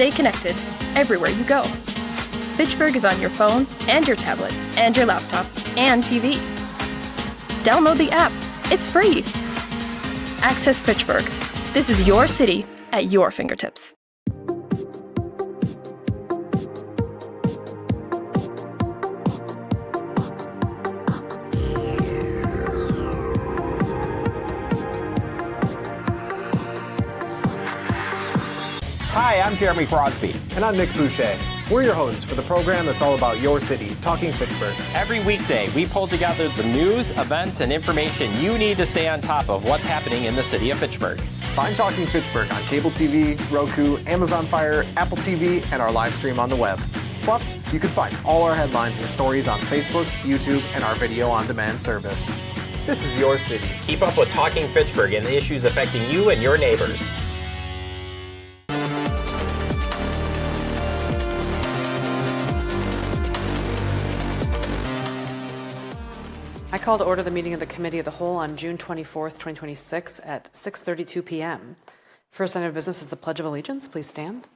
stay connected everywhere you go. Fitchburg is on your phone and your tablet and your laptop and TV. Download the app. It's free. Access Fitchburg. This is your city at your fingertips. Hi, I'm Jeremy Crosby. And I'm Nick Boucher. We're your hosts for the program that's all about your city, Talking Fitchburg. Every weekday, we pull together the news, events, and information you need to stay on top of what's happening in the city of Fitchburg. Find Talking Fitchburg on cable TV, Roku, Amazon Fire, Apple TV, and our live stream on the web. Plus, you can find all our headlines and stories on Facebook, YouTube, and our video on demand service. This is your city. Keep up with Talking Fitchburg and the issues affecting you and your neighbors. I call to order the meeting of the Committee of the Whole on June 24th, 2026 at 6:32 p.m. First item of business is the Pledge of Allegiance. Please stand.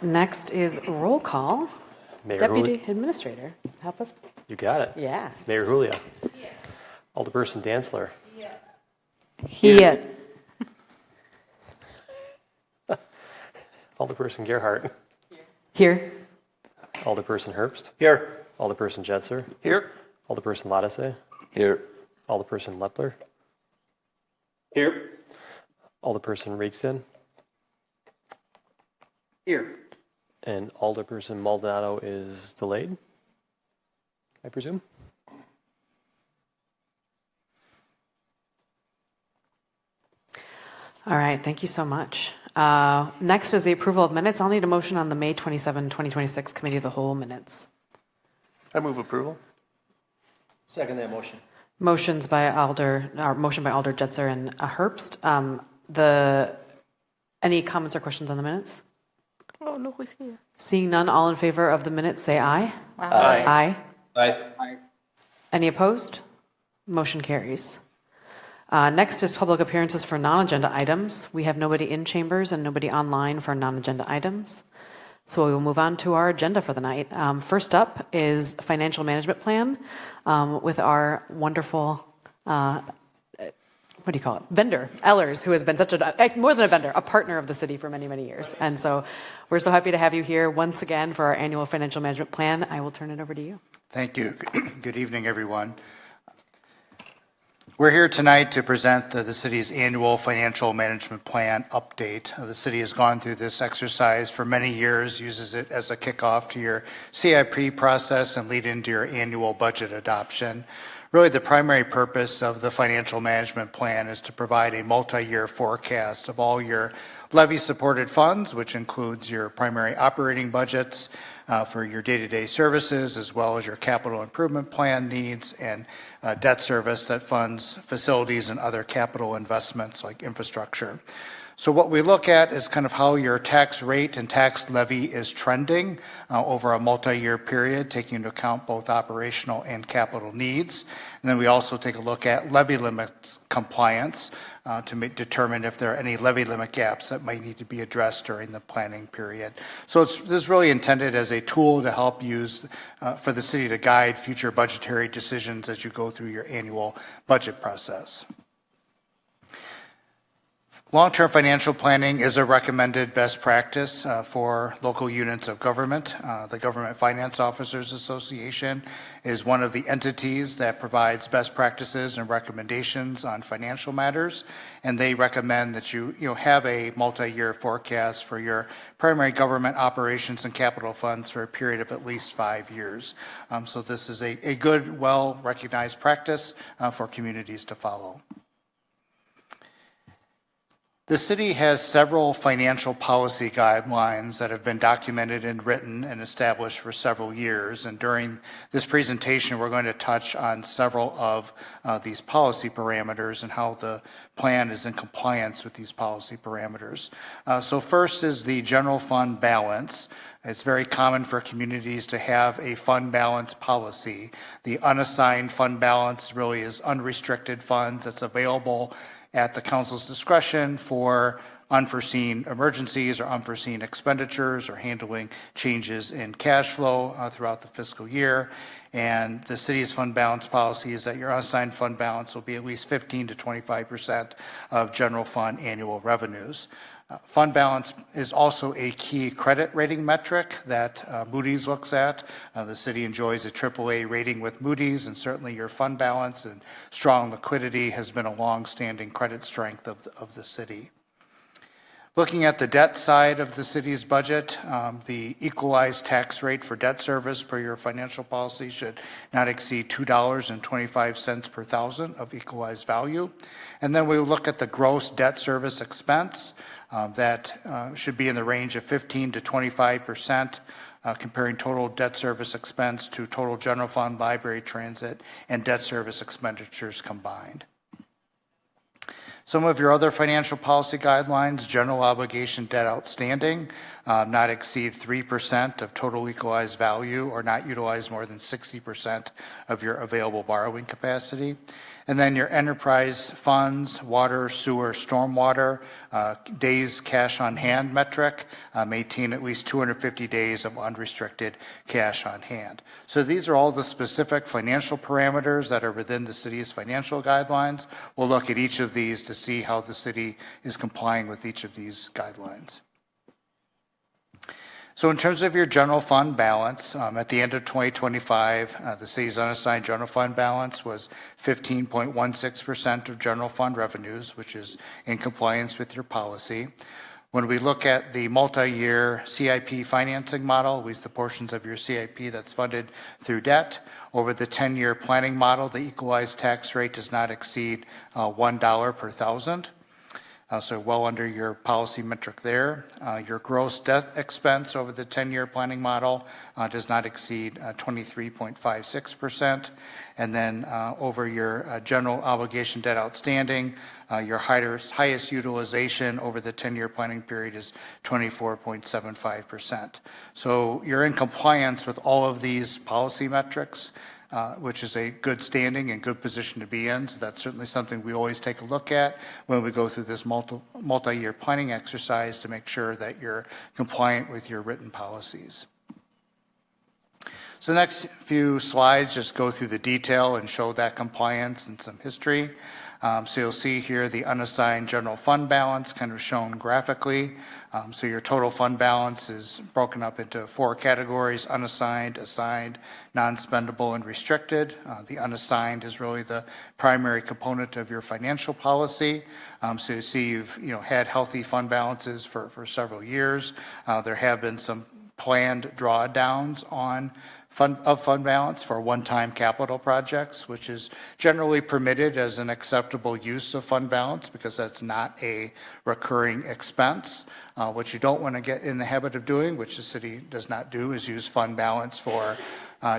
Next is roll call. Mayor Deputy Administrator, help us. You got it. Yeah. Mayor Julia. Here. Alderperson Dantzler. Here. Alderperson Gerhart. Here. Alderperson Herbst. Here. Alderperson Jetzer. Here. Alderperson Lattice. Here. Alderperson Lepler. Here. Alderperson Reekston. Here. And Alderperson Maldonado is delayed, I presume. All right, thank you so much. Next is the approval of minutes. I'll need a motion on the May 27, 2026 Committee of the Whole minutes. I move approval. Second that motion. Motion by Alder Jetzer and Herbst. Any comments or questions on the minutes? Oh, no, who's here? Seeing none, all in favor of the minutes, say aye. Aye. Aye. Aye. Any opposed? Motion carries. Next is public appearances for non-agenda items. We have nobody in chambers and nobody online for non-agenda items. So we will move on to our agenda for the night. First up is financial management plan with our wonderful vendor, Ellers, who has been such more than a vendor, a partner of the city for many, many years. And so we're so happy to have you here once again for our annual financial management plan. I will turn it over to you. Thank you. Good evening, everyone. We're here tonight to present the city's annual financial management plan update. The city has gone through this exercise for many years, uses it as a kickoff to your CIP process and lead into your annual budget adoption. Really, the primary purpose of the financial management plan is to provide a multi-year forecast of all your levy-supported funds, which includes your primary operating budgets for your day-to-day services, as well as your capital improvement plan needs and debt service that funds facilities and other capital investments like infrastructure. So what we look at is kind of how your tax rate and tax levy is trending over a multi-year period, taking into account both operational and capital needs. And then we also take a look at levy limits compliance to determine if there are any levy limit gaps that might need to be addressed during the planning period. So this is really intended as a tool to help use for the city to guide future budgetary decisions as you go through your annual budget process. Long-term financial planning is a recommended best practice for local units of government. The Government Finance Officers Association is one of the entities that provides best practices and recommendations on financial matters, and they recommend that you have a multi-year forecast for your primary government operations and capital funds for a period of at least 5 years. So this is a good, well-recognized practice for communities to follow. The city has several financial policy guidelines that have been documented and written and established for several years. And during this presentation, we're going to touch on several of these policy parameters and how the plan is in compliance with these policy parameters. So first is the general fund balance. It's very common for communities to have a fund balance policy. The unassigned fund balance really is unrestricted funds that's available at the council's discretion for unforeseen emergencies or unforeseen expenditures or handling changes in cash flow throughout the fiscal year. And the city's fund balance policy is that your unassigned fund balance will be at least 15 to 25% of general fund annual revenues. Fund balance is also a key credit rating metric that Moody's looks at. The city enjoys a AAA rating with Moody's, and certainly your fund balance and strong liquidity has been a long-standing credit strength of the city. Looking at the debt side of the city's budget, the equalized tax rate for debt service per your financial policy should not exceed $2.25 per thousand of equalized value. And then we look at the gross debt service expense. That should be in the range of 15 to 25%, comparing total debt service expense to total general fund, library, transit, and debt service expenditures combined. Some of your other financial policy guidelines: general obligation debt outstanding, not exceed 3% of total equalized value or not utilize more than 60% of your available borrowing capacity. And then your enterprise funds, water, sewer, stormwater, days cash on hand metric, maintain at least 250 days of unrestricted cash on hand. So these are all the specific financial parameters that are within the city's financial guidelines. We'll look at each of these to see how the city is complying with each of these guidelines. So in terms of your general fund balance, at the end of 2025, the city's unassigned general fund balance was 15.16% of general fund revenues, which is in compliance with your policy. When we look at the multi-year CIP financing model, at least the portions of your CIP that's funded through debt, over the 10-year planning model, the equalized tax rate does not exceed $1 per thousand. So well under your policy metric there. Your gross debt expense over the 10-year planning model does not exceed 23.56%. And then over your general obligation debt outstanding, your highest utilization over the 10-year planning period is 24.75%. So you're in compliance with all of these policy metrics, which is a good standing and good position to be in. So that's certainly something we always take a look at when we go through this multi-year planning exercise to make sure that you're compliant with your written policies. So the next few slides just go through the detail and show that compliance and some history. So you'll see here the unassigned general fund balance kind of shown graphically. So your total fund balance is broken up into 4 categories: unassigned, assigned, non-spendable, and restricted. The unassigned is really the primary component of your financial policy. So you see you've had healthy fund balances for several years. There have been some planned drawdowns on fund balance for one-time capital projects, which is generally permitted as an acceptable use of fund balance because that's not a recurring expense. What you don't want to get in the habit of doing, which the city does not do, is use fund balance for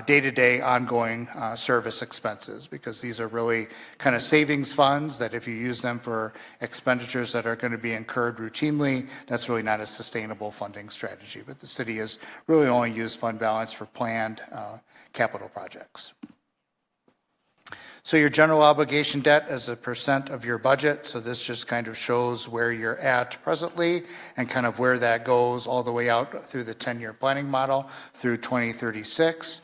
day-to-day ongoing service expenses, because these are really kind of savings funds that if you use them for expenditures that are going to be incurred routinely, that's really not a sustainable funding strategy. But the city has really only used fund balance for planned capital projects. So your general obligation debt as a percent of your budget, so this just kind of shows where you're at presently and kind of where that goes all the way out through the 10-year planning model through 2036.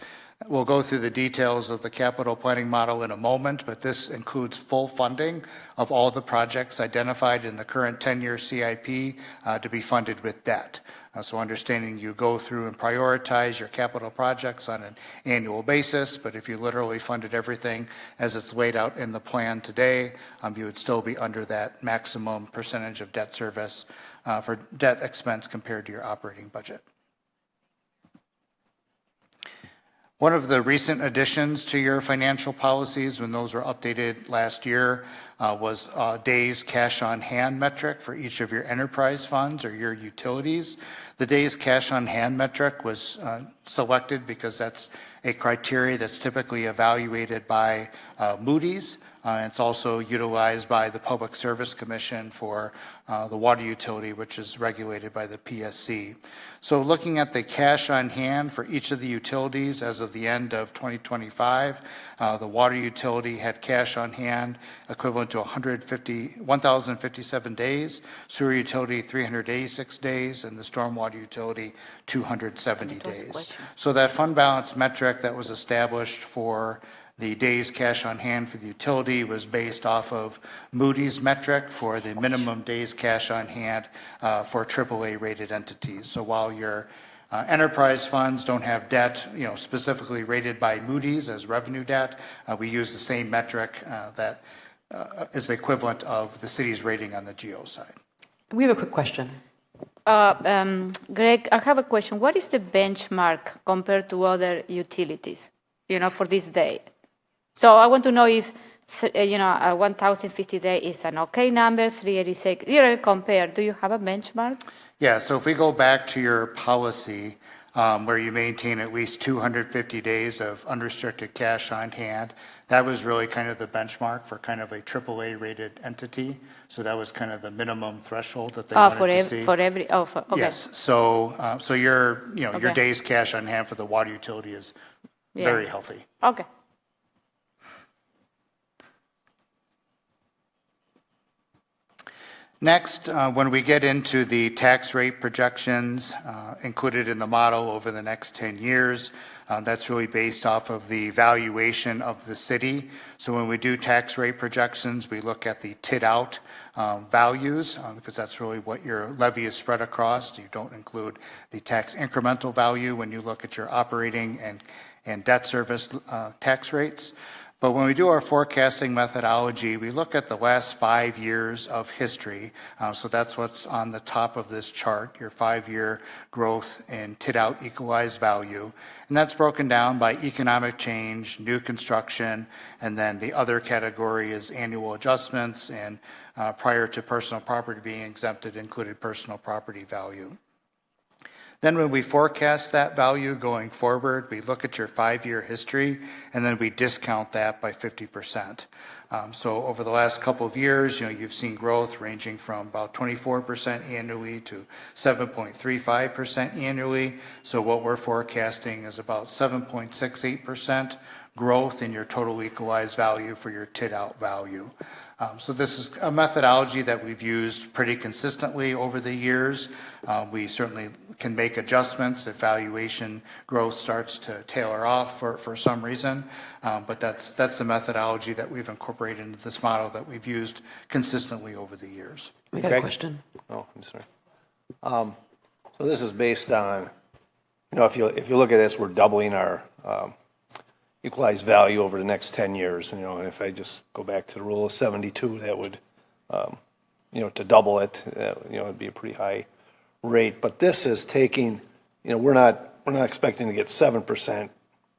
We'll go through the details of the capital planning model in a moment, but this includes full funding of all the projects identified in the current 10-year CIP to be funded with debt. So understanding you go through and prioritize your capital projects on an annual basis, but if you literally funded everything as it's laid out in the plan today, you would still be under that maximum percentage of debt service for debt expense compared to your operating budget. One of the recent additions to your financial policies, when those were updated last year, was days cash on hand metric for each of your enterprise funds or your utilities. The days cash on hand metric was selected because that's a criteria that's typically evaluated by Moody's. It's also utilized by the Public Service Commission for the water utility, which is regulated by the PSC. So looking at the cash on hand for each of the utilities as of the end of 2025, the water utility had cash on hand equivalent to 1,057 days, sewer utility 386 days, and the stormwater utility 270 days. So that fund balance metric that was established for the days cash on hand for the utility was based off of Moody's metric for the minimum days cash on hand for AAA rated entities. So while your enterprise funds don't have debt, specifically rated by Moody's as revenue debt, we use the same metric that is the equivalent of the city's rating on the GO side. We have a quick question. Greg, I have a question. What is the benchmark compared to other utilities, for this day? So I want to know if, 1,050 days is an okay number, 386, compare. Do you have a benchmark? Yeah, so if we go back to your policy where you maintain at least 250 days of unrestricted cash on hand, that was really kind of the benchmark for kind of a AAA rated entity. So that was kind of the minimum threshold that they wanted to see. Okay. Yes, so your Okay. your days cash on hand for the water utility is very healthy. Okay. Next, when we get into the tax rate projections included in the model over the next 10 years, that's really based off of the valuation of the city. So when we do tax rate projections, we look at the TID-out values because that's really what your levy is spread across. You don't include the tax incremental value when you look at your operating and debt service tax rates. But when we do our forecasting methodology, we look at the last 5 years of history. So that's what's on the top of this chart, your 5-year growth in TID-out equalized value. And that's broken down by economic change, new construction, and then the other category is annual adjustments, and prior to personal property being exempted included personal property value. Then when we forecast that value going forward, we look at your 5-year history, and then we discount that by 50%. So over the last couple of years, you've seen growth ranging from about 24% annually to 7.35% annually. So what we're forecasting is about 7.68% growth in your total equalized value for your TID-out value. So this is a methodology that we've used pretty consistently over the years. We certainly can make adjustments if valuation growth starts to tailor off for some reason, but that's the methodology that we've incorporated into this model that we've used consistently over the years. We got a question. Oh, I'm sorry. So this is based on, if you look at this, we're doubling our equalized value over the next 10 years. And if I just go back to the rule of 72, that would, to double it, it'd be a pretty high rate. But this is taking, we're not expecting to get 7%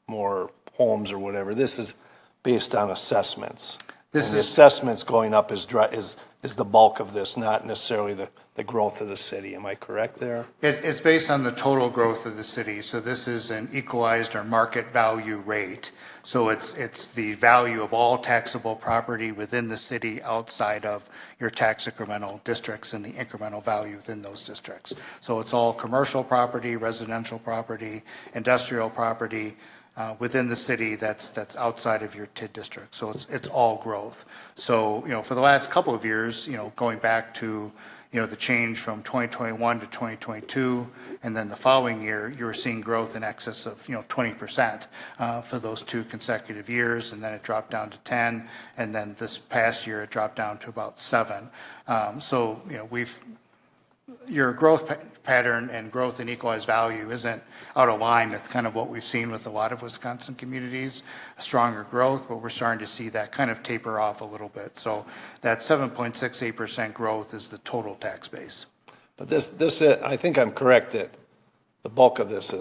more homes or whatever. This is based on assessments. The assessments going up is the bulk of this, not necessarily the growth of the city. Am I correct there? It's based on the total growth of the city. So this is an equalized or market value rate. So it's the value of all taxable property within the city outside of your tax incremental districts and the incremental value within those districts. So it's all commercial property, residential property, industrial property within the city that's outside of your TID district. So it's all growth. So, for the last couple of years, going back to the change from 2021 to 2022, and then the following year, you were seeing growth in excess of 20% for those 2 consecutive years, and then it dropped down to 10, and then this past year it dropped down to about 7. So your growth pattern and growth in equalized value isn't out of line with kind of what we've seen with a lot of Wisconsin communities, stronger growth, but we're starting to see that kind of taper off a little bit. So that 7.68% growth is the total tax base. But this I think I'm correct that the bulk of this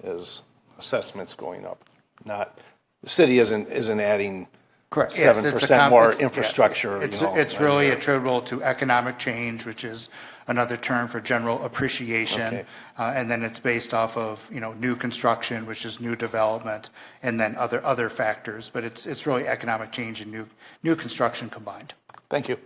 is assessments going up. not, the city isn't adding Correct. Yes, 7% more infrastructure. It's really attributable to economic change, which is another term for general appreciation. Okay. And then it's based off of, new construction, which is new development, and then other factors. But it's really economic change and new construction combined. Thank you.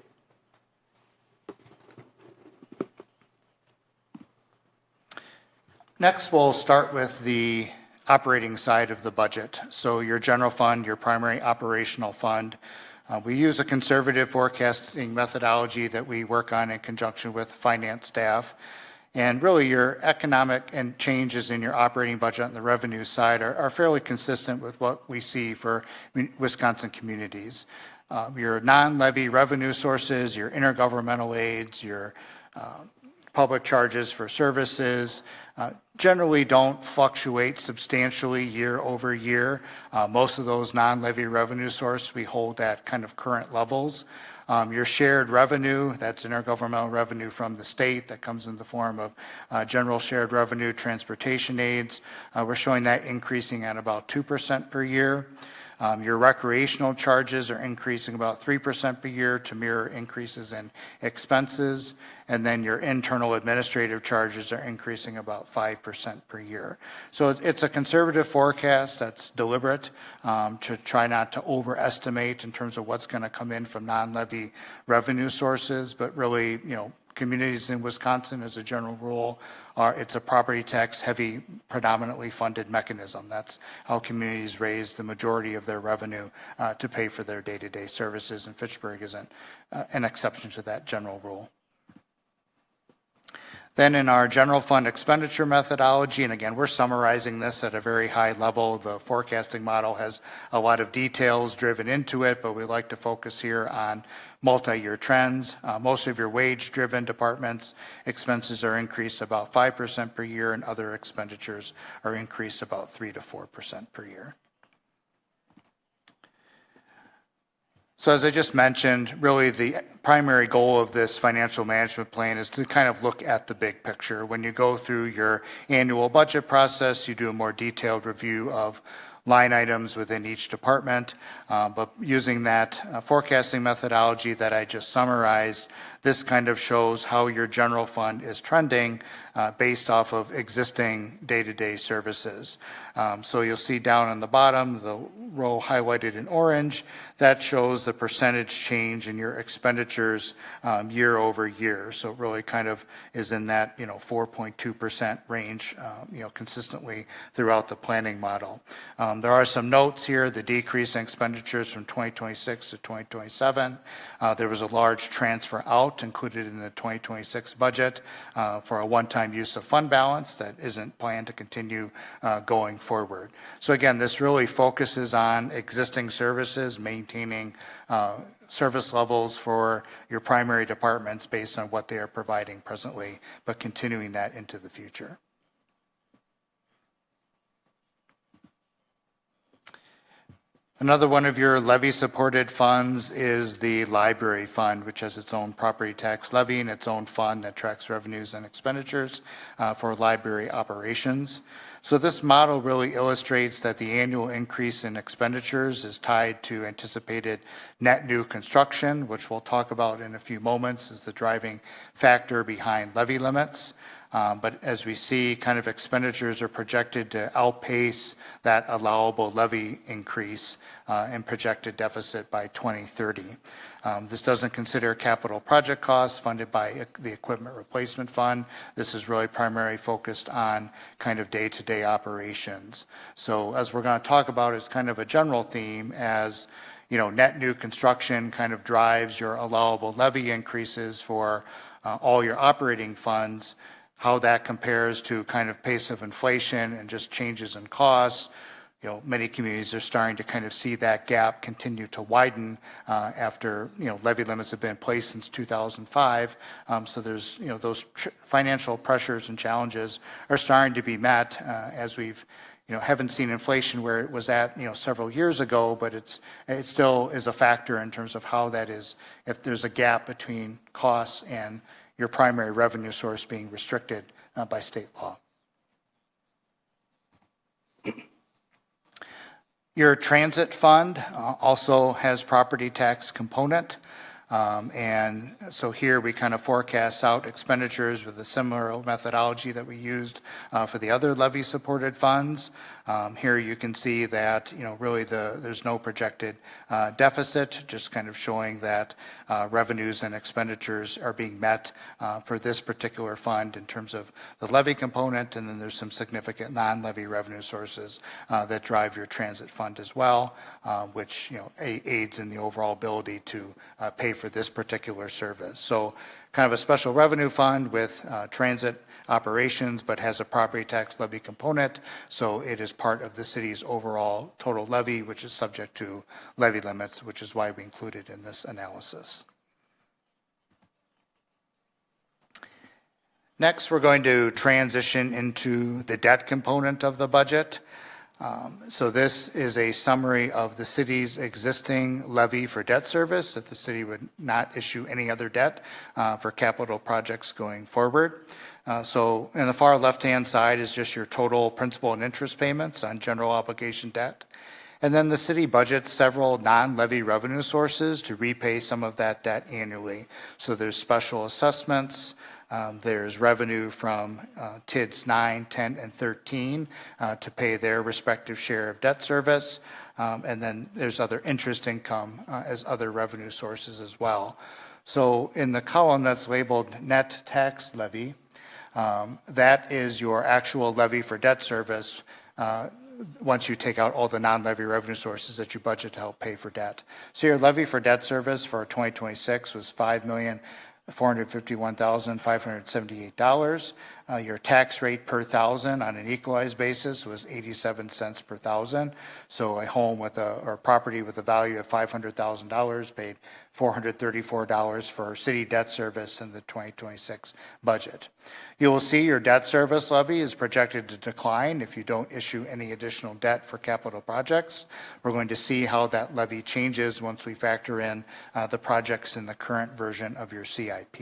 Next, we'll start with the operating side of the budget. So your general fund, your primary operational fund. We use a conservative forecasting methodology that we work on in conjunction with finance staff. And really your economic and changes in your operating budget on the revenue side are fairly consistent with what we see for Wisconsin communities. Your non-levy revenue sources, your intergovernmental aids, your public charges for services, generally don't fluctuate substantially year over year. Most of those non-levy revenue sources we hold at kind of current levels. Your shared revenue, that's intergovernmental revenue from the state that comes in the form of general shared revenue, transportation aids. We're showing that increasing at about 2% per year. Your recreational charges are increasing about 3% per year to mirror increases in expenses. And then your internal administrative charges are increasing about 5% per year. So it's a conservative forecast that's deliberate to try not to overestimate in terms of what's going to come in from non-levy revenue sources, but really, communities in Wisconsin, as a general rule, it's a property tax heavy, predominantly funded mechanism. That's how communities raise the majority of their revenue to pay for their day-to-day services, and Fitchburg isn't an exception to that general rule. Then in our general fund expenditure methodology, and again, we're summarizing this at a very high level. The forecasting model has a lot of details driven into it, but we like to focus here on multi-year trends. Most of your wage-driven departments' expenses are increased about 5% per year, and other expenditures are increased about 3 to 4% per year. So as I just mentioned, really the primary goal of this financial management plan is to kind of look at the big picture. When you go through your annual budget process, you do a more detailed review of line items within each department, but using that forecasting methodology that I just summarized, this kind of shows how your general fund is trending based off of existing day-to-day services. So you'll see down on the bottom, the row highlighted in orange, that shows the percentage change in your expenditures year over year. So it really kind of is in that 4.2% range, consistently throughout the planning model. There are some notes here. The decrease in expenditures from 2026 to 2027. There was a large transfer out included in the 2026 budget for a one-time use of fund balance that isn't planned to continue going forward. So again, this really focuses on existing services, maintaining service levels for your primary departments based on what they are providing presently, but continuing that into the future. Another one of your levy-supported funds is the library fund, which has its own property tax levy and its own fund that tracks revenues and expenditures for library operations. So this model really illustrates that the annual increase in expenditures is tied to anticipated net new construction, which we'll talk about in a few moments as the driving factor behind levy limits. But as we see, kind of expenditures are projected to outpace that allowable levy increase and projected deficit by 2030. This doesn't consider capital project costs funded by the Equipment Replacement Fund. This is really primarily focused on kind of day-to-day operations. So as we're going to talk about, it's kind of a general theme as net new construction kind of drives your allowable levy increases for all your operating funds. How that compares to kind of pace of inflation and just changes in costs. Many communities are starting to kind of see that gap continue to widen after, levy limits have been in place since 2005. So there's, those financial pressures and challenges are starting to be met as we've, haven't seen inflation where it was at, several years ago, but it still is a factor in terms of how that is, if there's a gap between costs and your primary revenue source being restricted by state law. Your transit fund also has property tax component. And so here we kind of forecast out expenditures with a similar methodology that we used for the other levy supported funds. Here you can see that, really there's no projected deficit, just kind of showing that revenues and expenditures are being met for this particular fund in terms of the levy component, and then there's some significant non-levy revenue sources that drive your transit fund as well, which aids in the overall ability to pay for this particular service. So kind of a special revenue fund with transit operations, but has a property tax levy component, so it is part of the city's overall total levy, which is subject to levy limits, which is why we include it in this analysis. Next, we're going to transition into the debt component of the budget. So this is a summary of the city's existing levy for debt service, if the city would not issue any other debt for capital projects going forward. So in the far left-hand side is just your total principal and interest payments on general obligation debt. And then the city budgets several non-levy revenue sources to repay some of that debt annually. So there's special assessments, there's revenue from TIDs 9, 10, and 13 to pay their respective share of debt service. And then there's other interest income as other revenue sources as well. So in the column that's labeled net tax levy, that is your actual levy for debt service once you take out all the non-levy revenue sources that you budget to help pay for debt. So your levy for debt service for 2026 was $5,451,578. Your tax rate per thousand on an equalized basis was 87 cents per thousand. So a home with or property with a value of $500,000 paid $434 for city debt service in the 2026 budget. You will see your debt service levy is projected to decline if you don't issue any additional debt for capital projects. We're going to see how that levy changes once we factor in the projects in the current version of your CIP.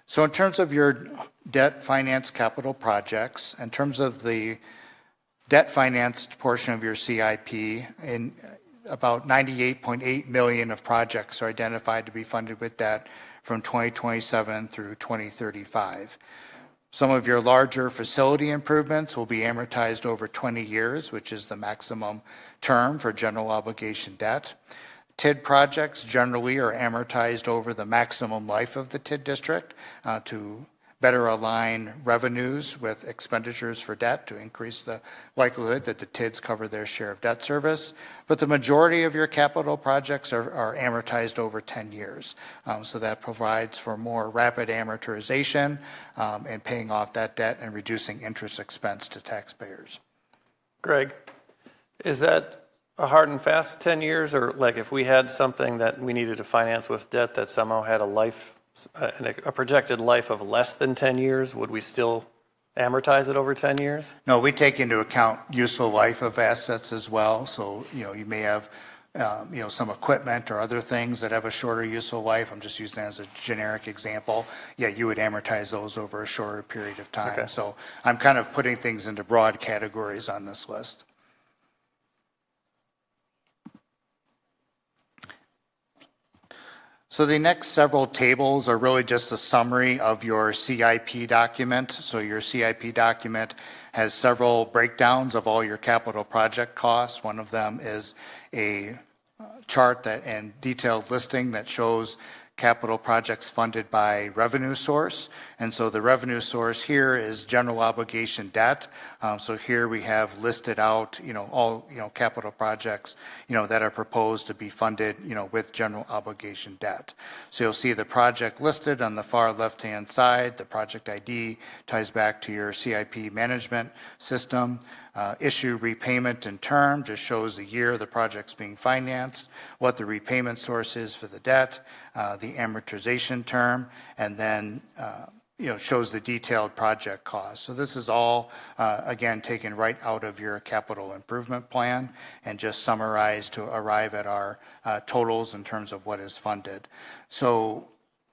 So in terms of your debt finance capital projects, in terms of the debt financed portion of your CIP, in about 98.8 million of projects are identified to be funded with debt from 2027 through 2035. Some of your larger facility improvements will be amortized over 20 years, which is the maximum term for general obligation debt. TID projects generally are amortized over the maximum life of the TID district to better align revenues with expenditures for debt to increase the likelihood that the TIDs cover their share of debt service. But the majority of your capital projects are amortized over 10 years. So that provides for more rapid amortization and paying off that debt and reducing interest expense to taxpayers. Greg, is that a hard and fast 10 years, or like if we had something that we needed to finance with debt that somehow had a life, a projected life of less than 10 years, would we still amortize it over 10 years? No, we take into account useful life of assets as well. So, you may have, some equipment or other things that have a shorter useful life. I'm just using that as a generic example. Yeah, you would amortize those over a shorter period of time. Okay. So I'm kind of putting things into broad categories on this list. So the next several tables are really just a summary of your CIP document. So your CIP document has several breakdowns of all your capital project costs. One of them is a chart and detailed listing that shows capital projects funded by revenue source. And so the revenue source here is general obligation debt. So here we have listed out, all, capital projects, that are proposed to be funded, with general obligation debt. So you'll see the project listed on the far left-hand side. The project ID ties back to your CIP management system. Issue, repayment, and term just shows the year the project's being financed, what the repayment source is for the debt, the amortization term, and then shows the detailed project cost. So this is all, again, taken right out of your capital improvement plan and just summarized to arrive at our totals in terms of what is funded. So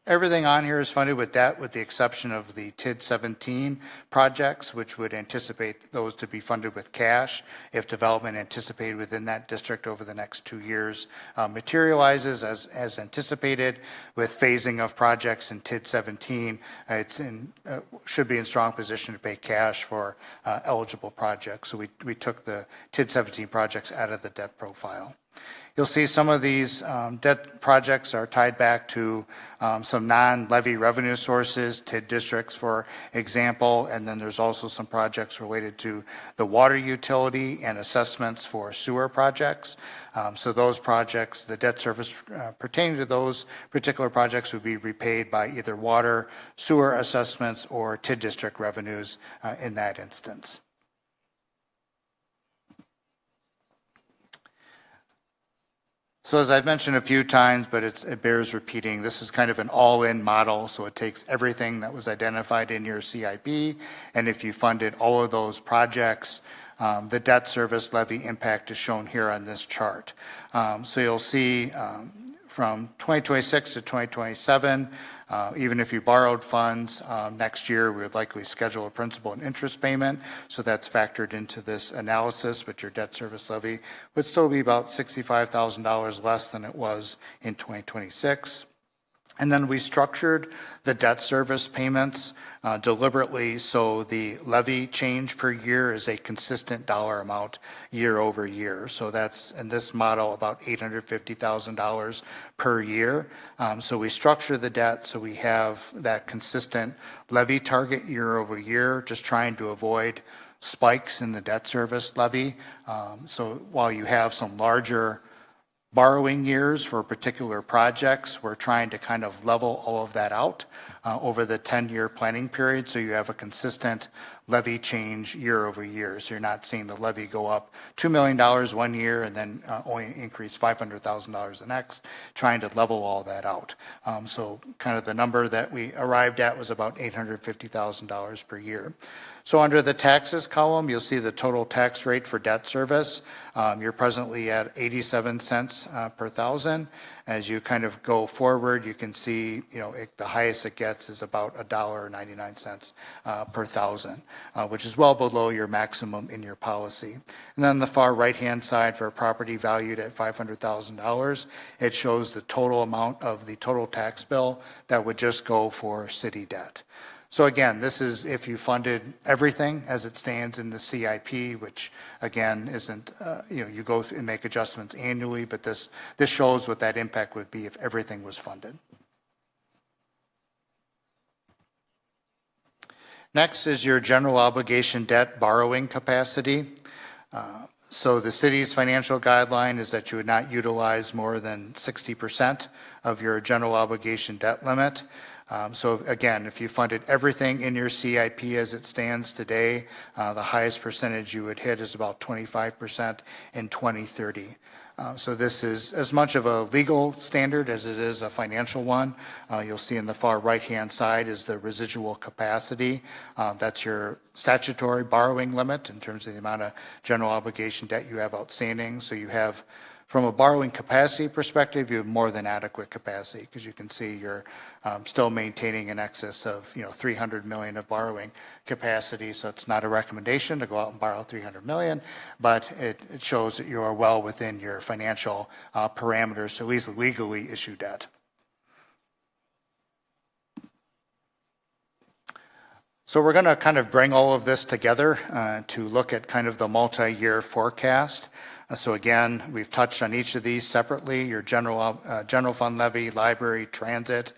Everything on here is funded with debt, with the exception of the TID-17 projects, which would anticipate those to be funded with cash if development anticipated within that district over the next 2 years materializes as anticipated. With phasing of projects in TID-17, should be in strong position to pay cash for eligible projects. So we took the TID-17 projects out of the debt profile. You'll see some of these debt projects are tied back to some non-levy revenue sources, TID districts, for example, and then there's also some projects related to the water utility and assessments for sewer projects. So those projects, the debt service pertaining to those particular projects would be repaid by either water, sewer assessments, or TID district revenues in that instance. So as I've mentioned a few times, but it bears repeating, this is kind of an all-in model, so it takes everything that was identified in your CIP, and if you funded all of those projects, the debt service levy impact is shown here on this chart. So you'll see from 2026 to 2027, even if you borrowed funds next year, we would likely schedule a principal and interest payment. So that's factored into this analysis, but your debt service levy would still be about $65,000 less than it was in 2026. And then we structured the debt service payments deliberately so the levy change per year is a consistent dollar amount year over year. So that's in this model about $850,000 per year. So we structure the debt so we have that consistent levy target year over year, just trying to avoid spikes in the debt service levy. So while you have some larger borrowing years for particular projects, we're trying to kind of level all of that out over the 10-year planning period, so you have a consistent levy change year over year. So you're not seeing the levy go up $2 million one year and then only increase $500,000 the next, trying to level all that out. So kind of the number that we arrived at was about $850,000 per year. So under the taxes column, you'll see the total tax rate for debt service. You're presently at 87 cents per thousand. As you kind of go forward, you can see, the highest it gets is about $1.99 per thousand, which is well below your maximum in your policy. And then the far right-hand side for a property valued at $500,000, it shows the total amount of the total tax bill that would just go for city debt. So again, this is if you funded everything as it stands in the CIP, which again isn't, you go through and make adjustments annually, but this shows what that impact would be if everything was funded. Next is your general obligation debt borrowing capacity. So the city's financial guideline is that you would not utilize more than 60% of your general obligation debt limit. So again, if you funded everything in your CIP as it stands today, the highest percentage you would hit is about 25% in 2030. So this is as much of a legal standard as it is a financial one. You'll see in the far right-hand side is the residual capacity. That's your statutory borrowing limit in terms of the amount of general obligation debt you have outstanding. So you have, from a borrowing capacity perspective, you have more than adequate capacity because you can see you're still maintaining an excess of $300 million of borrowing capacity. So it's not a recommendation to go out and borrow $300 million, but it shows that you are well within your financial parameters to at least legally issue debt. So we're going to kind of bring all of this together to look at kind of the multi-year forecast. So again, we've touched on each of these separately, your general fund levy, library, transit.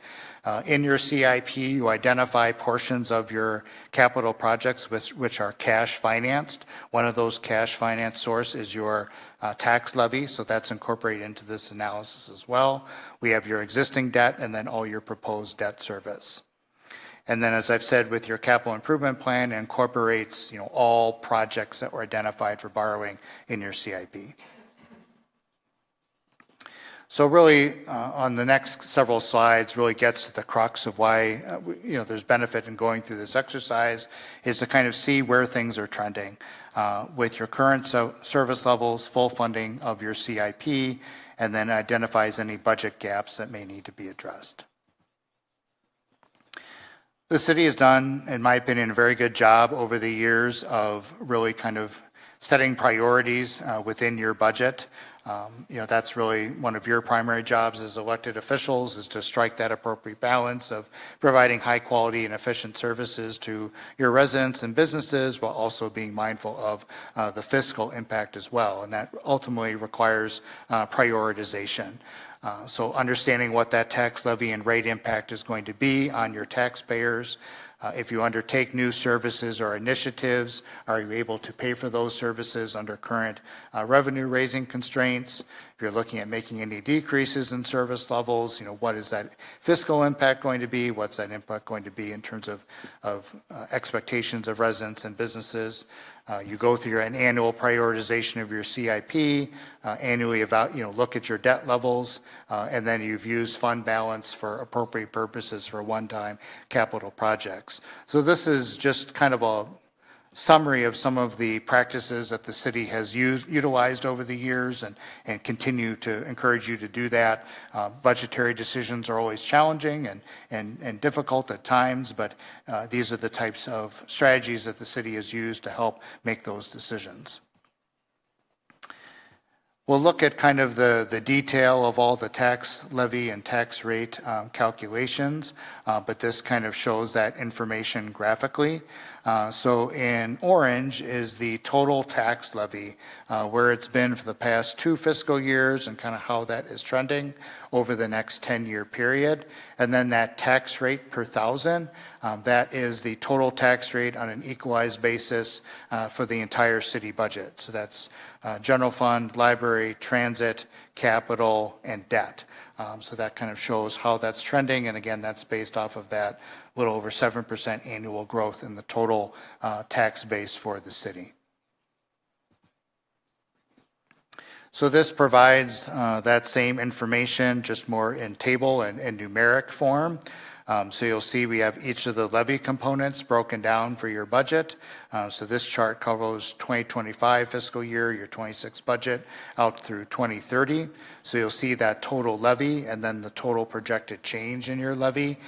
In your CIP, you identify portions of your capital projects which are cash financed. One of those cash finance sources is your tax levy, so that's incorporated into this analysis as well. We have your existing debt and then all your proposed debt service. And then, as I've said, with your capital improvement plan, it incorporates all projects that were identified for borrowing in your CIP. So really, on the next several slides, really gets to the crux of why there's benefit in going through this exercise, is to kind of see where things are trending with your current service levels, full funding of your CIP, and then identifies any budget gaps that may need to be addressed. The city has done, in my opinion, a very good job over the years of really kind of setting priorities within your budget. That's really one of your primary jobs as elected officials, is to strike that appropriate balance of providing high quality and efficient services to your residents and businesses, while also being mindful of the fiscal impact as well. And that ultimately requires prioritization. So understanding what that tax levy and rate impact is going to be on your taxpayers. If you undertake new services or initiatives, are you able to pay for those services under current revenue raising constraints? If you're looking at making any decreases in service levels, what is that fiscal impact going to be? What's that impact going to be in terms of expectations of residents and businesses? You go through an annual prioritization of your CIP, annually look at your debt levels, and then you've used fund balance for appropriate purposes for one-time capital projects. So this is just kind of a summary of some of the practices that the city has utilized over the years, and continue to encourage you to do that. Budgetary decisions are always challenging and difficult at times, but these are the types of strategies that the city has used to help make those decisions. We'll look at kind of the detail of all the tax levy and tax rate calculations, but this kind of shows that information graphically. So in orange is the total tax levy, where it's been for the past 2 fiscal years and kind of how that is trending over the next 10-year period. And then that tax rate per thousand, that is the total tax rate on an equalized basis for the entire city budget. So that's general fund, library, transit, capital, and debt. So that kind of shows how that's trending. And again, that's based off of that little over 7% annual growth in the total tax base for the city. So this provides that same information, just more in table and numeric form. So you'll see we have each of the levy components broken down for your budget. So this chart covers 2025 fiscal year, your 26 budget, out through 2030. So you'll see that total levy and then the total projected change in your levy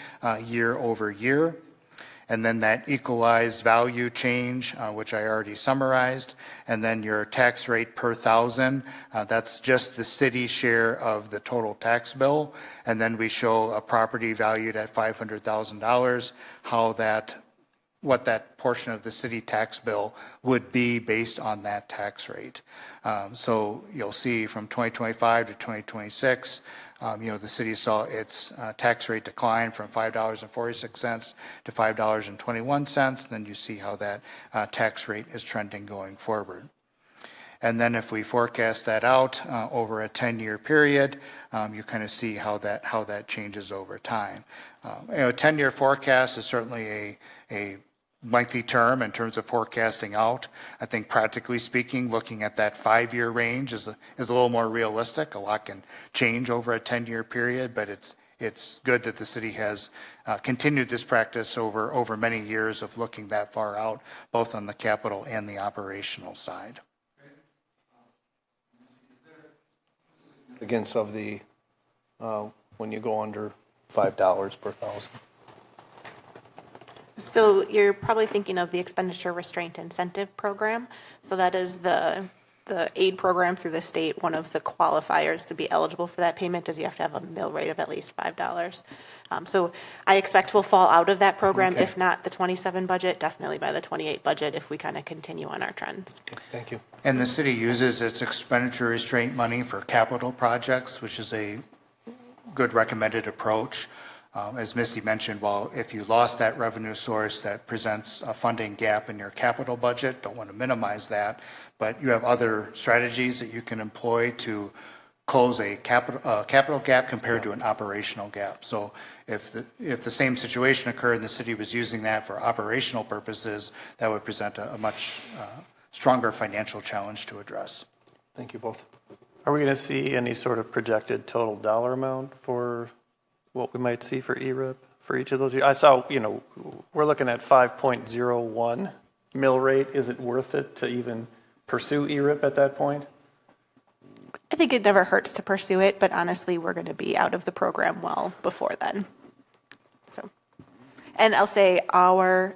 year over year. And then that equalized value change, which I already summarized, and then your tax rate per thousand, that's just the city share of the total tax bill. And then we show a property valued at $500,000, what that portion of the city tax bill would be based on that tax rate. So you'll see from 2025 to 2026, the city saw its tax rate decline from $5.46 to $5.21. And then you see how that tax rate is trending going forward. And then if we forecast that out over a 10-year period, you kind of see how that changes over time. A 10-year forecast is certainly a lengthy term in terms of forecasting out. I think practically speaking, looking at that 5-year range is a little more realistic. A lot can change over a 10-year period, but it's good that the city has continued this practice over many years of looking that far out, both on the capital and the operational side. Against of the, when you go under $5 per thousand. So you're probably thinking of the expenditure restraint incentive program. So that is the aid program through the state. One of the qualifiers to be eligible for that payment is you have to have a mill rate of at least $5. So I expect we'll fall out of that program, okay. If not the 27 budget, definitely by the 28 budget if we kind of continue on our trends. Okay, thank you. And the city uses its expenditure restraint money for capital projects, which is a good recommended approach. As Missy mentioned, if you lost that revenue source, that presents a funding gap in your capital budget. Don't want to minimize that, but you have other strategies that you can employ to close a capital gap compared to an operational gap. So if the same situation occurred and the city was using that for operational purposes, that would present a much stronger financial challenge to address. Thank you both. Are we going to see any sort of projected total dollar amount for what we might see for ERIP for each of those years? I saw, we're looking at 5.01 mill rate. Is it worth it to even pursue ERIP at that point? I think it never hurts to pursue it, but honestly, we're going to be out of the program well before then. So, And I'll say our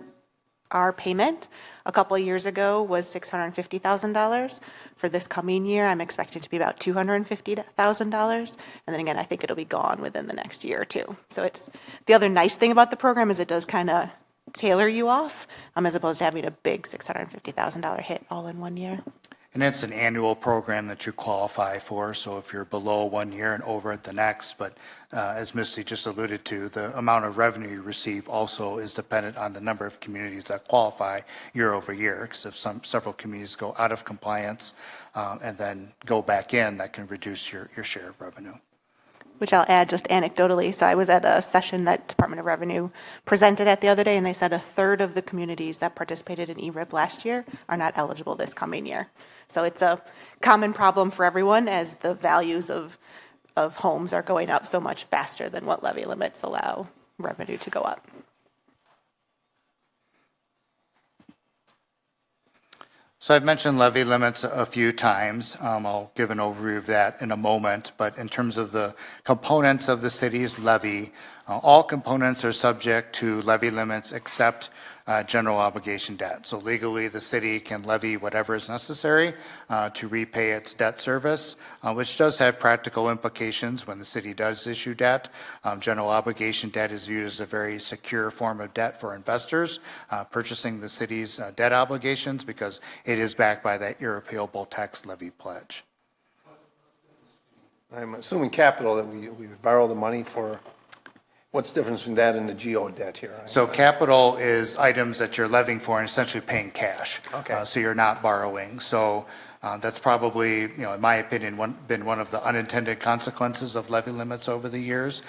payment a couple of years ago was $650,000. For this coming year, I'm expected to be about $250,000. And then again, I think it'll be gone within the next year or two. So it's the other nice thing about the program is it does kind of tailor you off as opposed to having a big $650,000 hit all in one year. And it's an annual program that you qualify for, so if you're below 1 year and over at the next, but as Misty just alluded to, the amount of revenue you receive also is dependent on the number of communities that qualify year over year, because if several communities go out of compliance and then go back in, that can reduce your share of revenue. Which I'll add just anecdotally. So I was at a session that Department of Revenue presented at the other day, and they said a third of the communities that participated in ERIP last year are not eligible this coming year. So it's a common problem for everyone as the values of homes are going up so much faster than what levy limits allow revenue to go up. So I've mentioned levy limits a few times. I'll give an overview of that in a moment, but in terms of the components of the city's levy, all components are subject to levy limits except general obligation debt. So legally, the city can levy whatever is necessary to repay its debt service, which does have practical implications when the city does issue debt. General obligation debt is viewed as a very secure form of debt for investors purchasing the city's debt obligations because it is backed by that irrepealable tax levy pledge. I'm assuming capital that we borrow the money for. What's the difference between that and the GO debt here? So capital is items that you're levying for and essentially paying cash. Okay. So you're not borrowing. So that's probably, in my opinion, been one of the unintended consequences of levy limits over the years.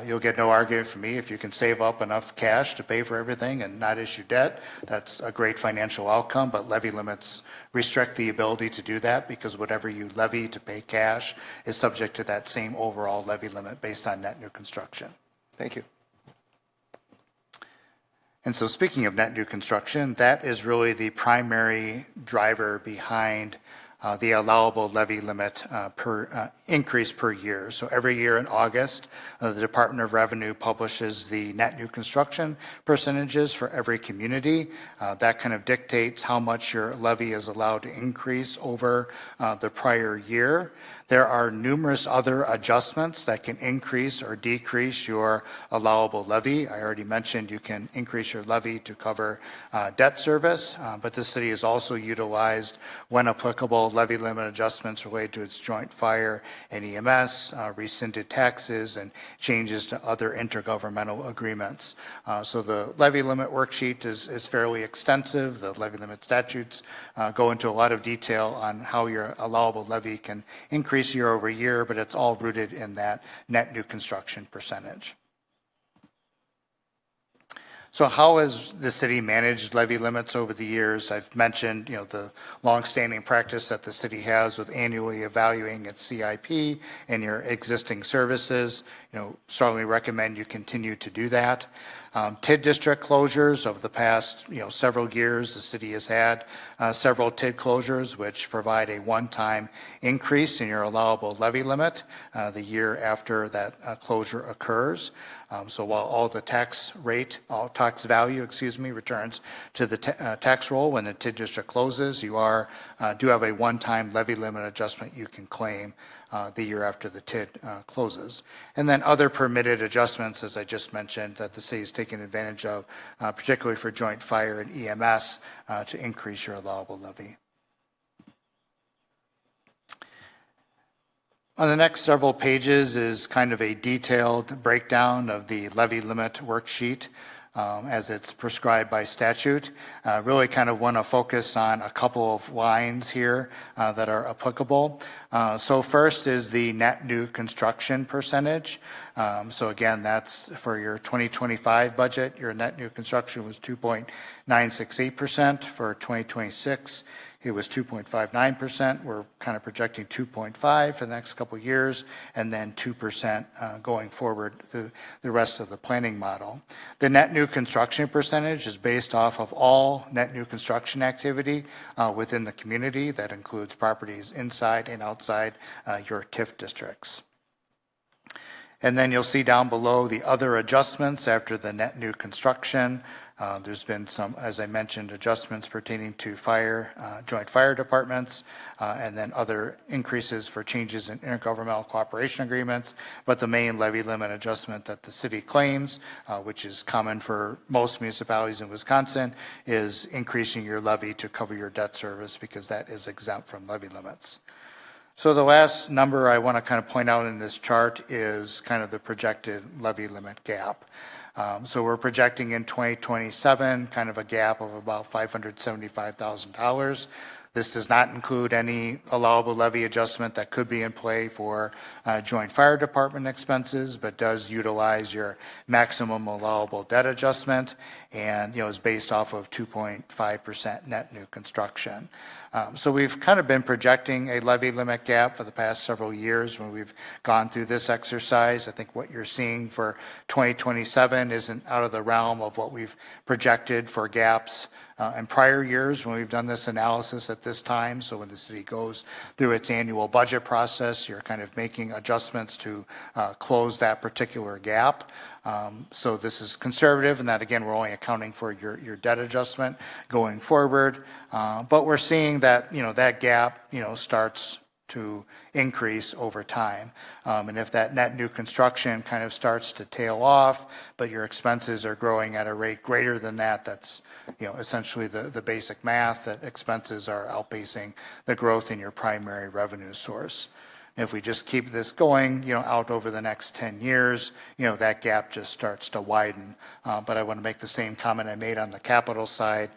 You'll get no argument from me if you can save up enough cash to pay for everything and not issue debt. That's a great financial outcome, but levy limits restrict the ability to do that because whatever you levy to pay cash is subject to that same overall levy limit based on net new construction. Thank you. And so speaking of net new construction, that is really the primary driver behind the allowable levy limit per increase per year. So every year in August, the Department of Revenue publishes the net new construction percentages for every community. That kind of dictates how much your levy is allowed to increase over the prior year. There are numerous other adjustments that can increase or decrease your allowable levy. I already mentioned you can increase your levy to cover debt service, but the city has also utilized, when applicable, levy limit adjustments related to its joint fire and EMS, rescinded taxes, and changes to other intergovernmental agreements. So the levy limit worksheet is fairly extensive. The levy limit statutes go into a lot of detail on how your allowable levy can increase year over year, but it's all rooted in that net new construction percentage. So how has the city managed levy limits over the years? I've mentioned, the longstanding practice that the city has with annually evaluating its CIP and your existing services. Strongly recommend you continue to do that. TID district closures over the past, several years, the city has had several TID closures, which provide a one-time increase in your allowable levy limit the year after that closure occurs. So while all the tax value, returns to the tax roll when the TID district closes, you do have a one-time levy limit adjustment you can claim the year after the TID closes. And then other permitted adjustments, as I just mentioned, that the city is taking advantage of, particularly for joint fire and EMS, to increase your allowable levy. On the next several pages is kind of a detailed breakdown of the levy limit worksheet as it's prescribed by statute. Really kind of want to focus on a couple of lines here that are applicable. So first is the net new construction percentage. So again, that's for your 2025 budget. Your net new construction was 2.968%. For 2026, it was 2.59%. We're kind of projecting 2.5 for the next couple of years, and then 2% going forward through the rest of the planning model. The net new construction percentage is based off of all net new construction activity within the community. That includes properties inside and outside your TIF districts. And then you'll see down below the other adjustments after the net new construction. There's been some, as I mentioned, adjustments pertaining to fire, joint fire departments, and then other increases for changes in intergovernmental cooperation agreements. But the main levy limit adjustment that the city claims, which is common for most municipalities in Wisconsin, is increasing your levy to cover your debt service because that is exempt from levy limits. So the last number I want to kind of point out in this chart is kind of the projected levy limit gap. So we're projecting in 2027 kind of a gap of about $575,000. This does not include any allowable levy adjustment that could be in play for joint fire department expenses, but does utilize your maximum allowable debt adjustment and, is based off of 2.5% net new construction. So we've kind of been projecting a levy limit gap for the past several years when we've gone through this exercise. I think what you're seeing for 2027 isn't out of the realm of what we've projected for gaps in prior years when we've done this analysis at this time. So when the city goes through its annual budget process, you're kind of making adjustments to close that particular gap. So this is conservative in that, again, we're only accounting for your debt adjustment going forward. But we're seeing that, that gap, starts to increase over time. And if that net new construction kind of starts to tail off, but your expenses are growing at a rate greater than that, that's, essentially the basic math that expenses are outpacing the growth in your primary revenue source. If we just keep this going, out over the next 10 years, that gap just starts to widen. But I want to make the same comment I made on the capital side.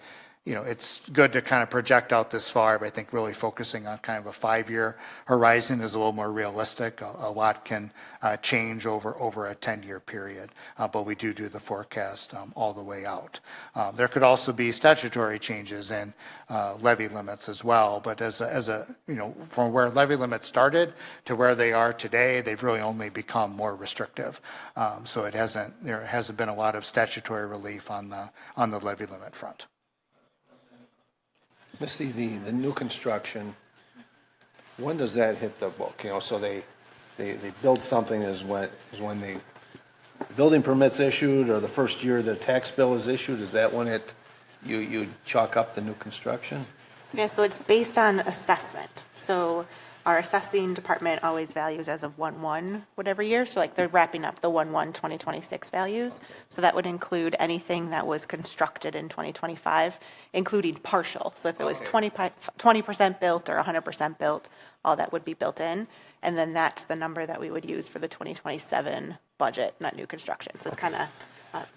It's good to kind of project out this far, but I think really focusing on kind of a 5-year horizon is a little more realistic. A lot can change over a 10-year period, but we do the forecast all the way out. There could also be statutory changes in levy limits as well, but as a from where levy limits started to where they are today, they've really only become more restrictive. So there hasn't been a lot of statutory relief on the levy limit front. Misty, the new construction, when does that hit the book? So they build something is when the building permit's issued or the first year the tax bill is issued. Is that when you chalk up the new construction? Yeah, so it's based on assessment. So our assessing department always values as of 1/1 whatever year. So like they're wrapping up the 1/1/2026 values. So that would include anything that was constructed in 2025, including partial. So if it was 20% built or 100% built, all that would be built in. And then that's the number that we would use for the 2027 budget, not new construction. So it's kind of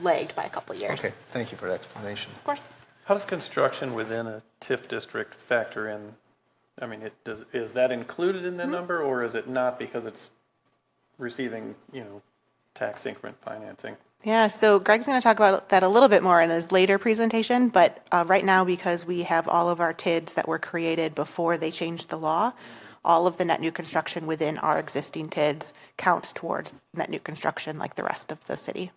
lagged by a couple of years. Okay, thank you for that explanation. Of course. How does construction within a TIF district factor in? I mean, is that included in the number, or is it not because it's receiving, tax increment financing? Yeah, so Greg's going to talk about that a little bit more in his later presentation, but right now, because we have all of our TIDs that were created before they changed the law, all of the net new construction within our existing TIDs counts towards net new construction like the rest of the city.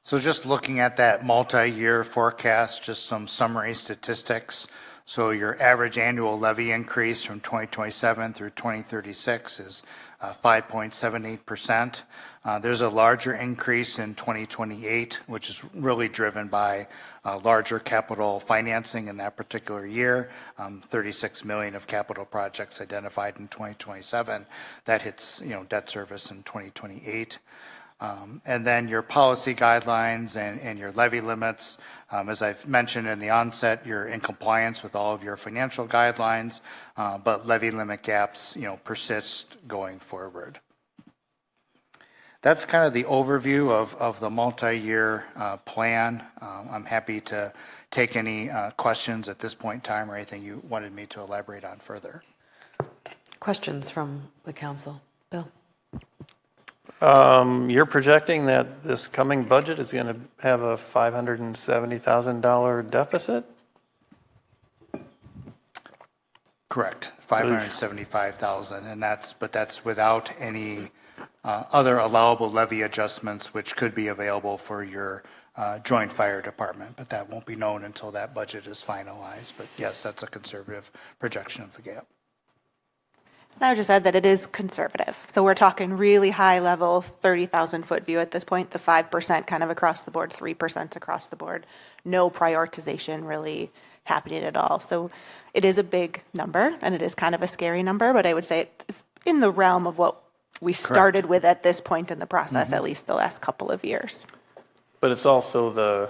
So just looking at that multi-year forecast, just some summary statistics. So your average annual levy increase from 2027 through 2036 is 5.78%. There's a larger increase in 2028, which is really driven by larger capital financing in that particular year. 36 million of capital projects identified in 2027. That hits, debt service in 2028. And then your policy guidelines and your levy limits. As I've mentioned in the onset, you're in compliance with all of your financial guidelines, but levy limit gaps, persist going forward. That's kind of the overview of the multi-year plan. I'm happy to take any questions at this point in time or anything you wanted me to elaborate on further. Questions from the council? Bill? You're projecting that this coming budget is going to have a $570,000 deficit? Correct, 575,000, and that's without any other allowable levy adjustments, which could be available for your joint fire department, but that won't be known until that budget is finalized. But yes, that's a conservative projection of the gap. And I would just add that it is conservative. So we're talking really high level, 30,000 foot view at this point, the 5% kind of across the board, 3% across the board. No prioritization really happening at all. So it is a big number, and it is kind of a scary number, but I would say it's in the realm of what we started with at this point in the process, at least the last couple of years. But it's also the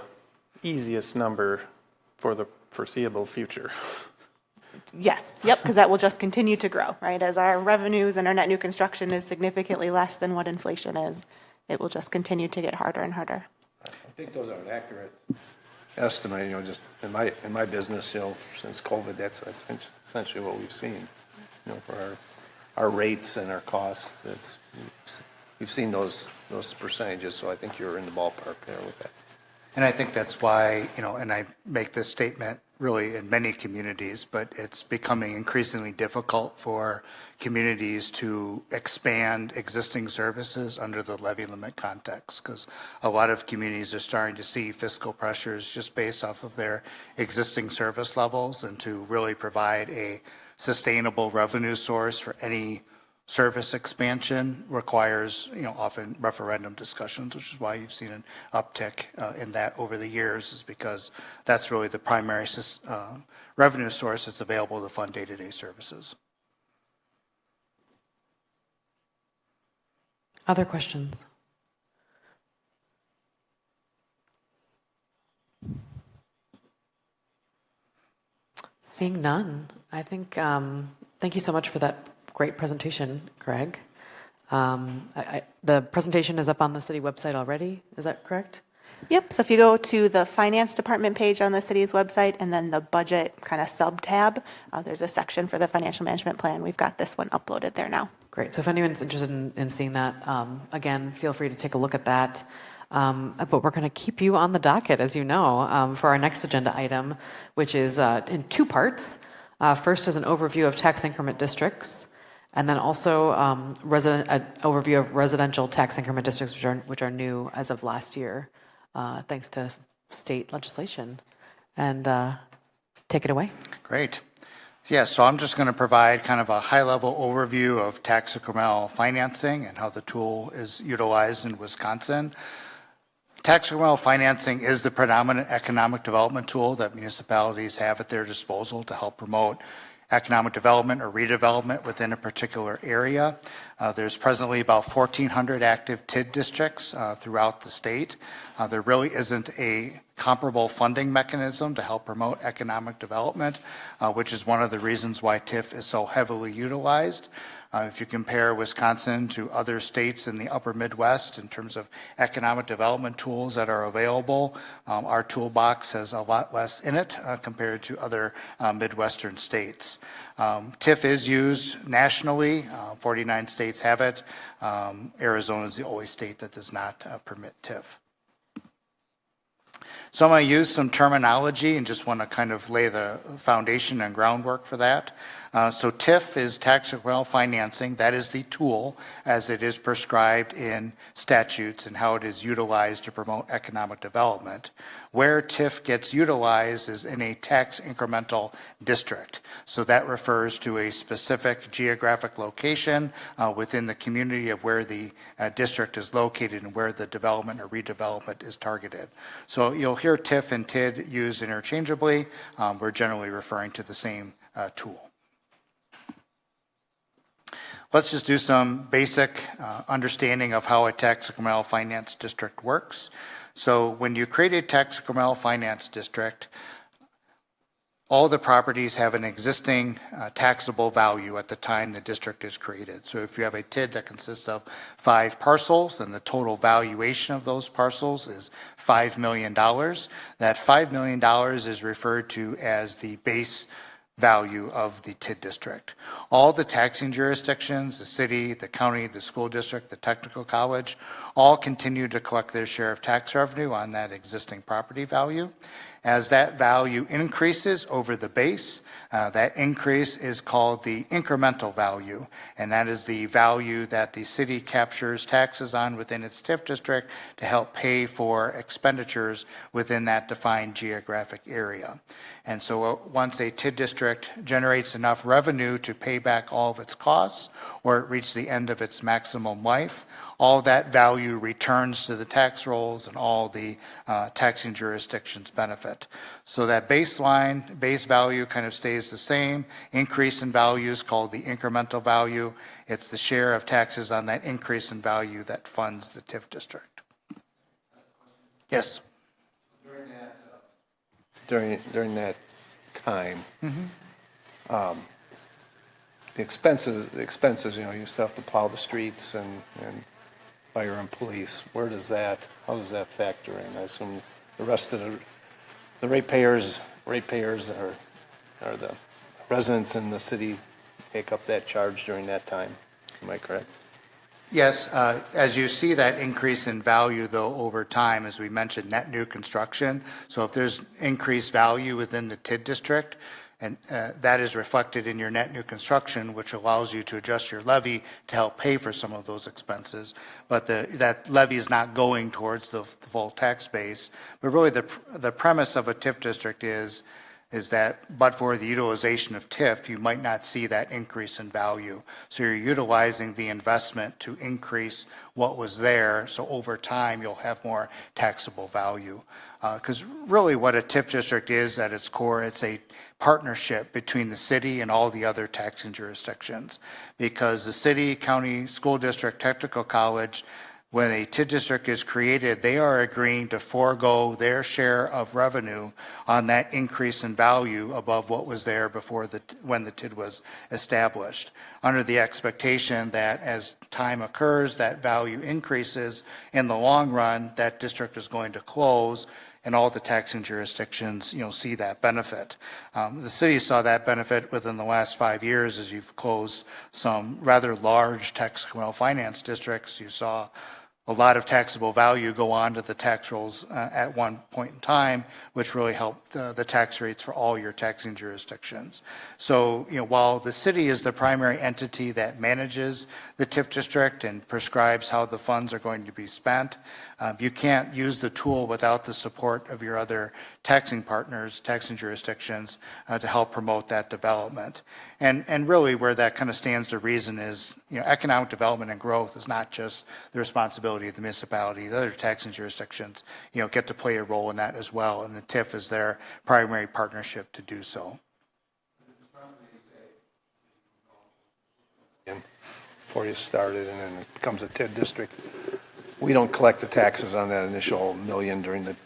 easiest number for the foreseeable future. Yes, yep, because that will just continue to grow, right? As our revenues and our net new construction is significantly less than what inflation is, it will just continue to get harder and harder. I think those are an accurate estimate, just in my business, since COVID, that's essentially what we've seen, for our rates and our costs. We've seen those percentages, so I think you're in the ballpark there with that. And I think that's why, and I make this statement really in many communities, but it's becoming increasingly difficult for communities to expand existing services under the levy limit context, because a lot of communities are starting to see fiscal pressures just based off of their existing service levels, and to really provide a sustainable revenue source for any service expansion requires, often referendum discussions, which is why you've seen an uptick in that over the years, is because that's really the primary revenue source that's available to fund day-to-day services. Other questions? Seeing none, I think, thank you so much for that great presentation, Greg. The presentation is up on the city website already, is that correct? Yep, so if you go to the finance department page on the city's website and then the budget kind of sub tab, there's a section for the financial management plan. We've got this one uploaded there now. Great, so if anyone's interested in seeing that, again, feel free to take a look at that. But we're going to keep you on the docket, as you know, for our next agenda item, which is in two parts. First is an overview of tax increment districts, and then also an overview of residential tax increment districts, which are new as of last year, thanks to state legislation. And take it away. Great. Yeah, so I'm just going to provide kind of a high-level overview of tax incremental financing and how the tool is utilized in Wisconsin. Tax incremental financing is the predominant economic development tool that municipalities have at their disposal to help promote economic development or redevelopment within a particular area. There's presently about 1,400 active TID districts throughout the state. There really isn't a comparable funding mechanism to help promote economic development, which is one of the reasons why TIF is so heavily utilized. If you compare Wisconsin to other states in the upper Midwest in terms of economic development tools that are available, our toolbox has a lot less in it compared to other Midwestern states. TIF is used nationally. 49 states have it. Arizona is the only state that does not permit TIF. So I'm going to use some terminology and just want to kind of lay the foundation and groundwork for that. So TIF is tax incremental financing. That is the tool as it is prescribed in statutes and how it is utilized to promote economic development. Where TIF gets utilized is in a tax incremental district. So that refers to a specific geographic location within the community of where the district is located and where the development or redevelopment is targeted. So you'll hear TIF and TID used interchangeably. We're generally referring to the same tool. Let's just do some basic understanding of how a tax incremental finance district works. So when you create a tax incremental finance district, all the properties have an existing taxable value at the time the district is created. So if you have a TID that consists of 5 parcels, then the total valuation of those parcels is $5 million. That $5 million is referred to as the base value of the TID district. All the taxing jurisdictions, the city, the county, the school district, the technical college, all continue to collect their share of tax revenue on that existing property value. As that value increases over the base, That increase is called the incremental value, and that is the value that the city captures taxes on within its TIF district to help pay for expenditures within that defined geographic area. And so once a TID district generates enough revenue to pay back all of its costs, or it reaches the end of its maximum life, all that value returns to the tax rolls and all the taxing jurisdictions benefit. So that base value kind of stays the same. Increase in value is called the incremental value. It's the share of taxes on that increase in value that funds the TIF district. Yes? During that time, the expenses, you still have to plow the streets and fire and police. How does that factor in? I assume the rest of the ratepayers are the residents in the city take up that charge during that time. Am I correct? Yes, as you see that increase in value, though, over time, as we mentioned, net new construction. So if there's increased value within the TID district, and that is reflected in your net new construction, which allows you to adjust your levy to help pay for some of those expenses. But that levy is not going towards the full tax base. But really, the premise of a TIF district is that, but for the utilization of TIF, you might not see that increase in value. So you're utilizing the investment to increase what was there, so over time you'll have more taxable value. Because really what a TIF district is at its core, it's a partnership between the city and all the other taxing jurisdictions. Because the city, county, school district, technical college, when a TID district is created, they are agreeing to forego their share of revenue on that increase in value above what was there before when the TID was established, under the expectation that as time occurs, that value increases. In the long run, that district is going to close, and all the taxing jurisdictions, see that benefit. The city saw that benefit within the last 5 years as you've closed some rather large tax finance districts. You saw a lot of taxable value go on to the tax rolls at one point in time, which really helped the tax rates for all your taxing jurisdictions. So, while the city is the primary entity that manages the TIF district and prescribes how the funds are going to be spent, you can't use the tool without the support of your other taxing partners, taxing jurisdictions, to help promote that development. And really where that kind of stands to reason is, economic development and growth is not just the responsibility of the municipality. The other taxing jurisdictions, get to play a role in that as well, and the TIF is their primary partnership to do so. Before you started, and then it becomes a TID district. We don't collect the taxes on that initial $1 million during the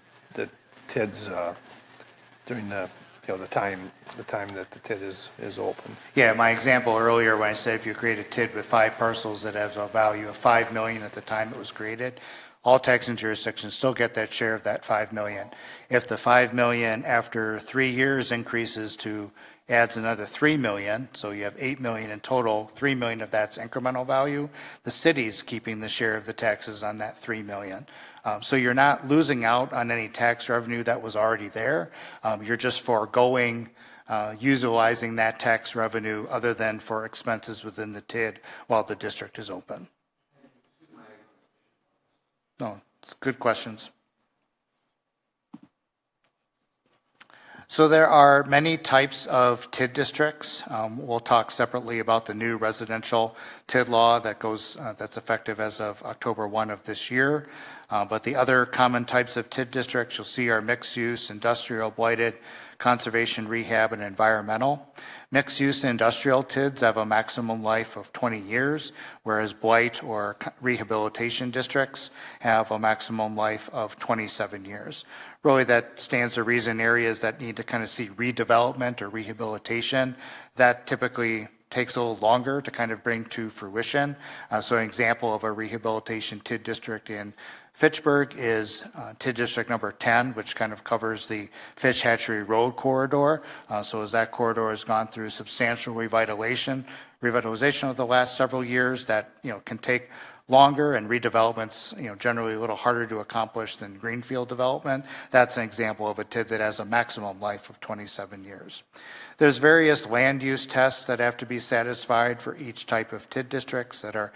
TIDs, during the time that the TID is open. Yeah, my example earlier when I said if you create a TID with 5 parcels that has a value of $5 million at the time it was created, all taxing jurisdictions still get that share of that $5 million. If the $5 million after 3 years increases to adds another $3 million, so you have $8 million in total, $3 million of that's incremental value, the city's keeping the share of the taxes on that $3 million. So you're not losing out on any tax revenue that was already there. You're just foregoing utilizing that tax revenue other than for expenses within the TID while the district is open. No, it's good questions. So there are many types of TID districts. We'll talk separately about the new residential TID law that's effective as of October 1 of this year. But the other common types of TID districts you'll see are mixed use, industrial, blighted, conservation, rehab, and environmental. Mixed use industrial TIDs have a maximum life of 20 years, whereas blight or rehabilitation districts have a maximum life of 27 years. Really, that stands to reason areas that need to kind of see redevelopment or rehabilitation, that typically takes a little longer to kind of bring to fruition. So an example of a rehabilitation TID district in Fitchburg is TID district number 10, which kind of covers the Fish Hatchery Road corridor. So as that corridor has gone through substantial revitalization of the last several years, that can take longer, and redevelopment's generally a little harder to accomplish than greenfield development. That's an example of a TID that has a maximum life of 27 years. There's various land use tests that have to be satisfied for each type of TID districts that are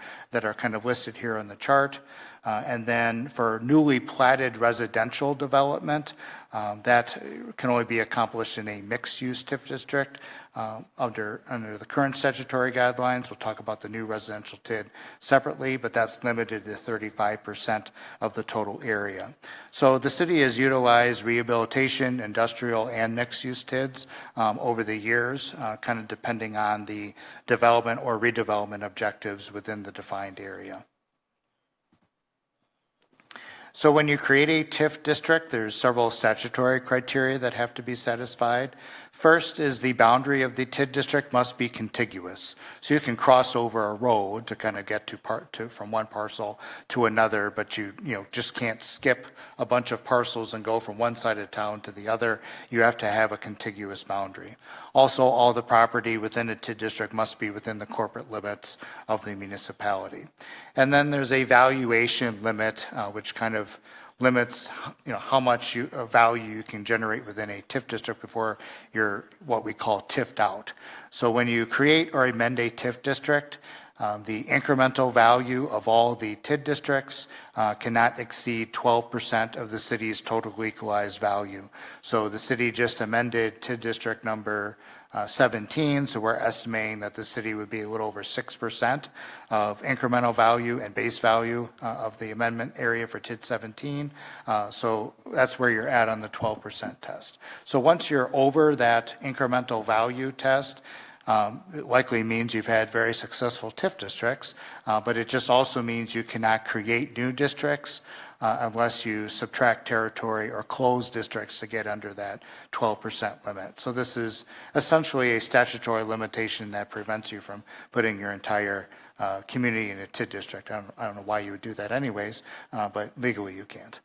kind of listed here on the chart. And then for newly platted residential development, that can only be accomplished in a mixed-use TIF district. Under the current statutory guidelines, we'll talk about the new residential TID separately, but that's limited to 35% of the total area. So the city has utilized rehabilitation, industrial, and mixed-use TIDs over the years, kind of depending on the development or redevelopment objectives within the defined area. So when you create a TIF district, there's several statutory criteria that have to be satisfied. First is the boundary of the TID district must be contiguous. So you can cross over a road to kind of get from one parcel to another, but you just can't skip a bunch of parcels and go from one side of town to the other. You have to have a contiguous boundary. Also, all the property within a TID district must be within the corporate limits of the municipality. And then there's a valuation limit, which kind of limits how much value you can generate within a TIF district before you're what we call TIF'd out. So when you create or amend a TIF district, the incremental value of all the TID districts cannot exceed 12% of the city's total equalized value. So the city just amended TID district number 17, so we're estimating that the city would be a little over 6% of incremental value and base value of the amendment area for TID 17. So that's where you're at on the 12% test. So once you're over that incremental value test, it likely means you've had very successful TIF districts, but it just also means you cannot create new districts unless you subtract territory or close districts to get under that 12% limit. So this is essentially a statutory limitation that prevents you from putting your entire community in a TID district. I don't know why you would do that anyways, but legally you can't.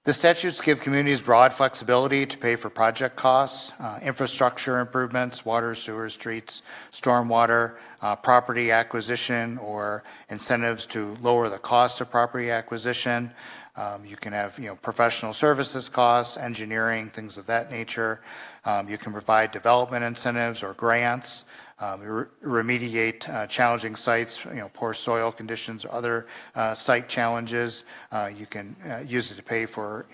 The statutes give communities broad flexibility to pay for project costs, infrastructure improvements, water, sewer, streets, stormwater, property acquisition, or incentives to lower the cost of property acquisition. You can have professional services costs, engineering, things of that nature. You can provide development incentives or grants. Remediate challenging sites, poor soil conditions or other site challenges. You can use it to pay for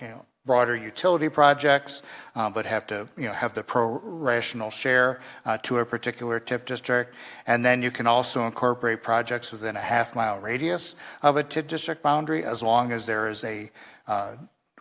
broader utility projects, but have to have the pro-rational share to a particular TIF district. And then you can also incorporate projects within a half-mile radius of a TIF district boundary, as long as there is a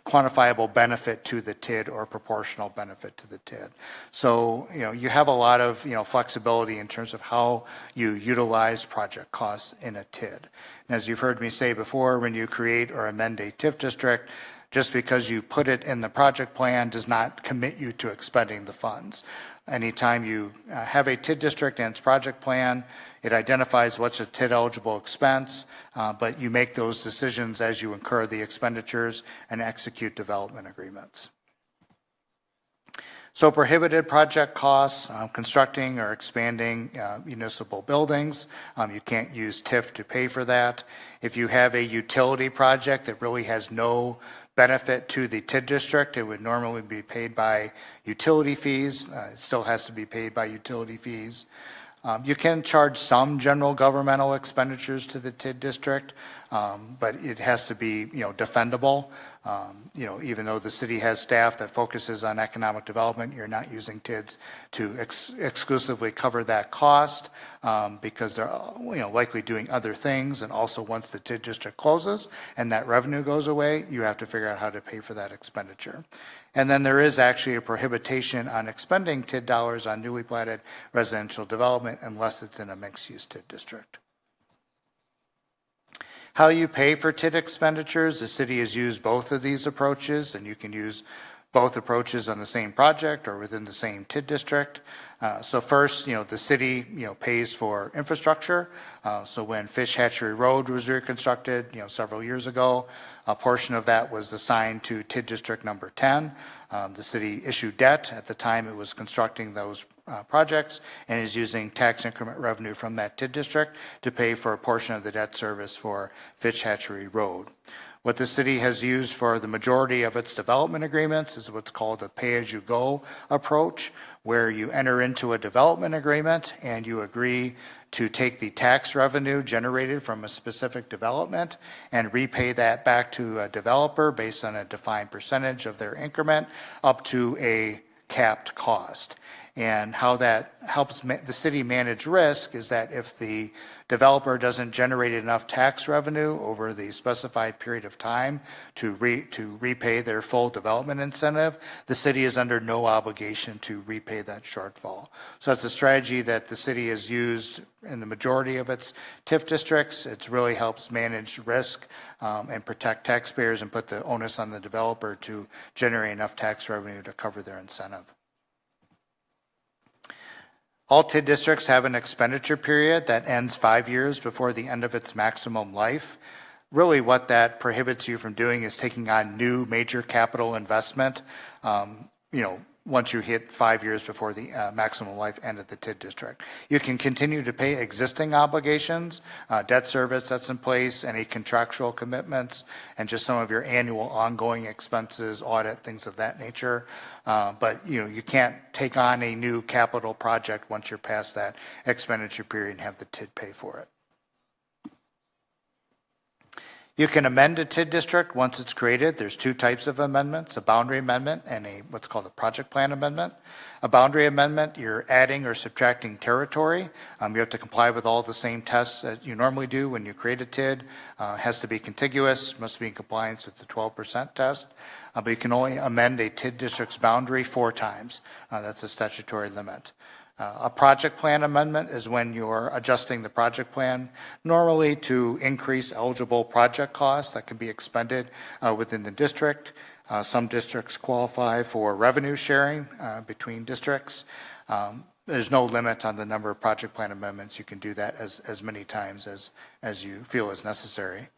quantifiable benefit to the TID or proportional benefit to the TID. So, you have a lot of, flexibility in terms of how you utilize project costs in a TID. And as you've heard me say before, when you create or amend a TIF district, just because you put it in the project plan does not commit you to expending the funds. Anytime you have a TID district and its project plan, it identifies what's a TID eligible expense, but you make those decisions as you incur the expenditures and execute development agreements. So prohibited project costs, constructing or expanding municipal buildings. You can't use TIF to pay for that. If you have a utility project that really has no benefit to the TID district, it would normally be paid by utility fees. It still has to be paid by utility fees. You can charge some general governmental expenditures to the TID district, but it has to be, defendable. Even though the city has staff that focuses on economic development, you're not using TIDs to exclusively cover that cost because they're, likely doing other things. And also, once the TID district closes and that revenue goes away, you have to figure out how to pay for that expenditure. And then there is actually a prohibition on expending TID dollars on newly platted residential development unless it's in a mixed-use TID district. How you pay for TID expenditures, the city has used both of these approaches, and you can use both approaches on the same project or within the same TID district. So first, the city, pays for infrastructure. So when Fish Hatchery Road was reconstructed, several years ago, a portion of that was assigned to TID district number 10. The city issued debt at the time it was constructing those projects and is using tax increment revenue from that TID district to pay for a portion of the debt service for Fish Hatchery Road. What the city has used for the majority of its development agreements is what's called a pay-as-you-go approach, where you enter into a development agreement and you agree to take the tax revenue generated from a specific development and repay that back to a developer based on a defined percentage of their increment up to a capped cost. And how that helps the city manage risk is that if the developer doesn't generate enough tax revenue over the specified period of time to repay their full development incentive, the city is under no obligation to repay that shortfall. So that's a strategy that the city has used in the majority of its TIF districts. It really helps manage risk and protect taxpayers and put the onus on the developer to generate enough tax revenue to cover their incentive. All TID districts have an expenditure period that ends 5 years before the end of its maximum life. Really what that prohibits you from doing is taking on new major capital investment, once you hit 5 years before the maximum life end of the TID district. You can continue to pay existing obligations, debt service that's in place, any contractual commitments, and just some of your annual ongoing expenses, audit, things of that nature. But you can't take on a new capital project once you're past that expenditure period and have the TID pay for it. You can amend a TID district once it's created. There's two types of amendments, a boundary amendment and what's called a project plan amendment. A boundary amendment, you're adding or subtracting territory. You have to comply with all the same tests that you normally do when you create a TID. Has to be contiguous, must be in compliance with the 12% test. But you can only amend a TID district's boundary 4 times. That's a statutory limit. A project plan amendment is when you're adjusting the project plan normally to increase eligible project costs that can be expended within the district. Some districts qualify for revenue sharing between districts. There's no limit on the number of project plan amendments. You can do that as many times as you feel is necessary.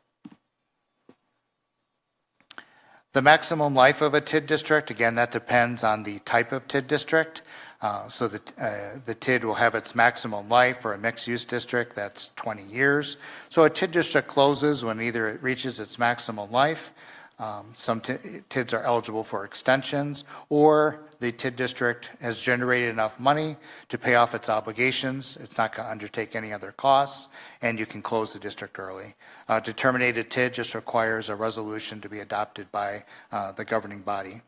The maximum life of a TID district, again, that depends on the type of TID district. So the TID will have its maximum life for a mixed-use district, that's 20 years. So a TID district closes when either it reaches its maximum life, some TIDs are eligible for extensions, or the TID district has generated enough money to pay off its obligations. It's not going to undertake any other costs, and you can close the district early. To terminate a TID just requires a resolution to be adopted by the governing body.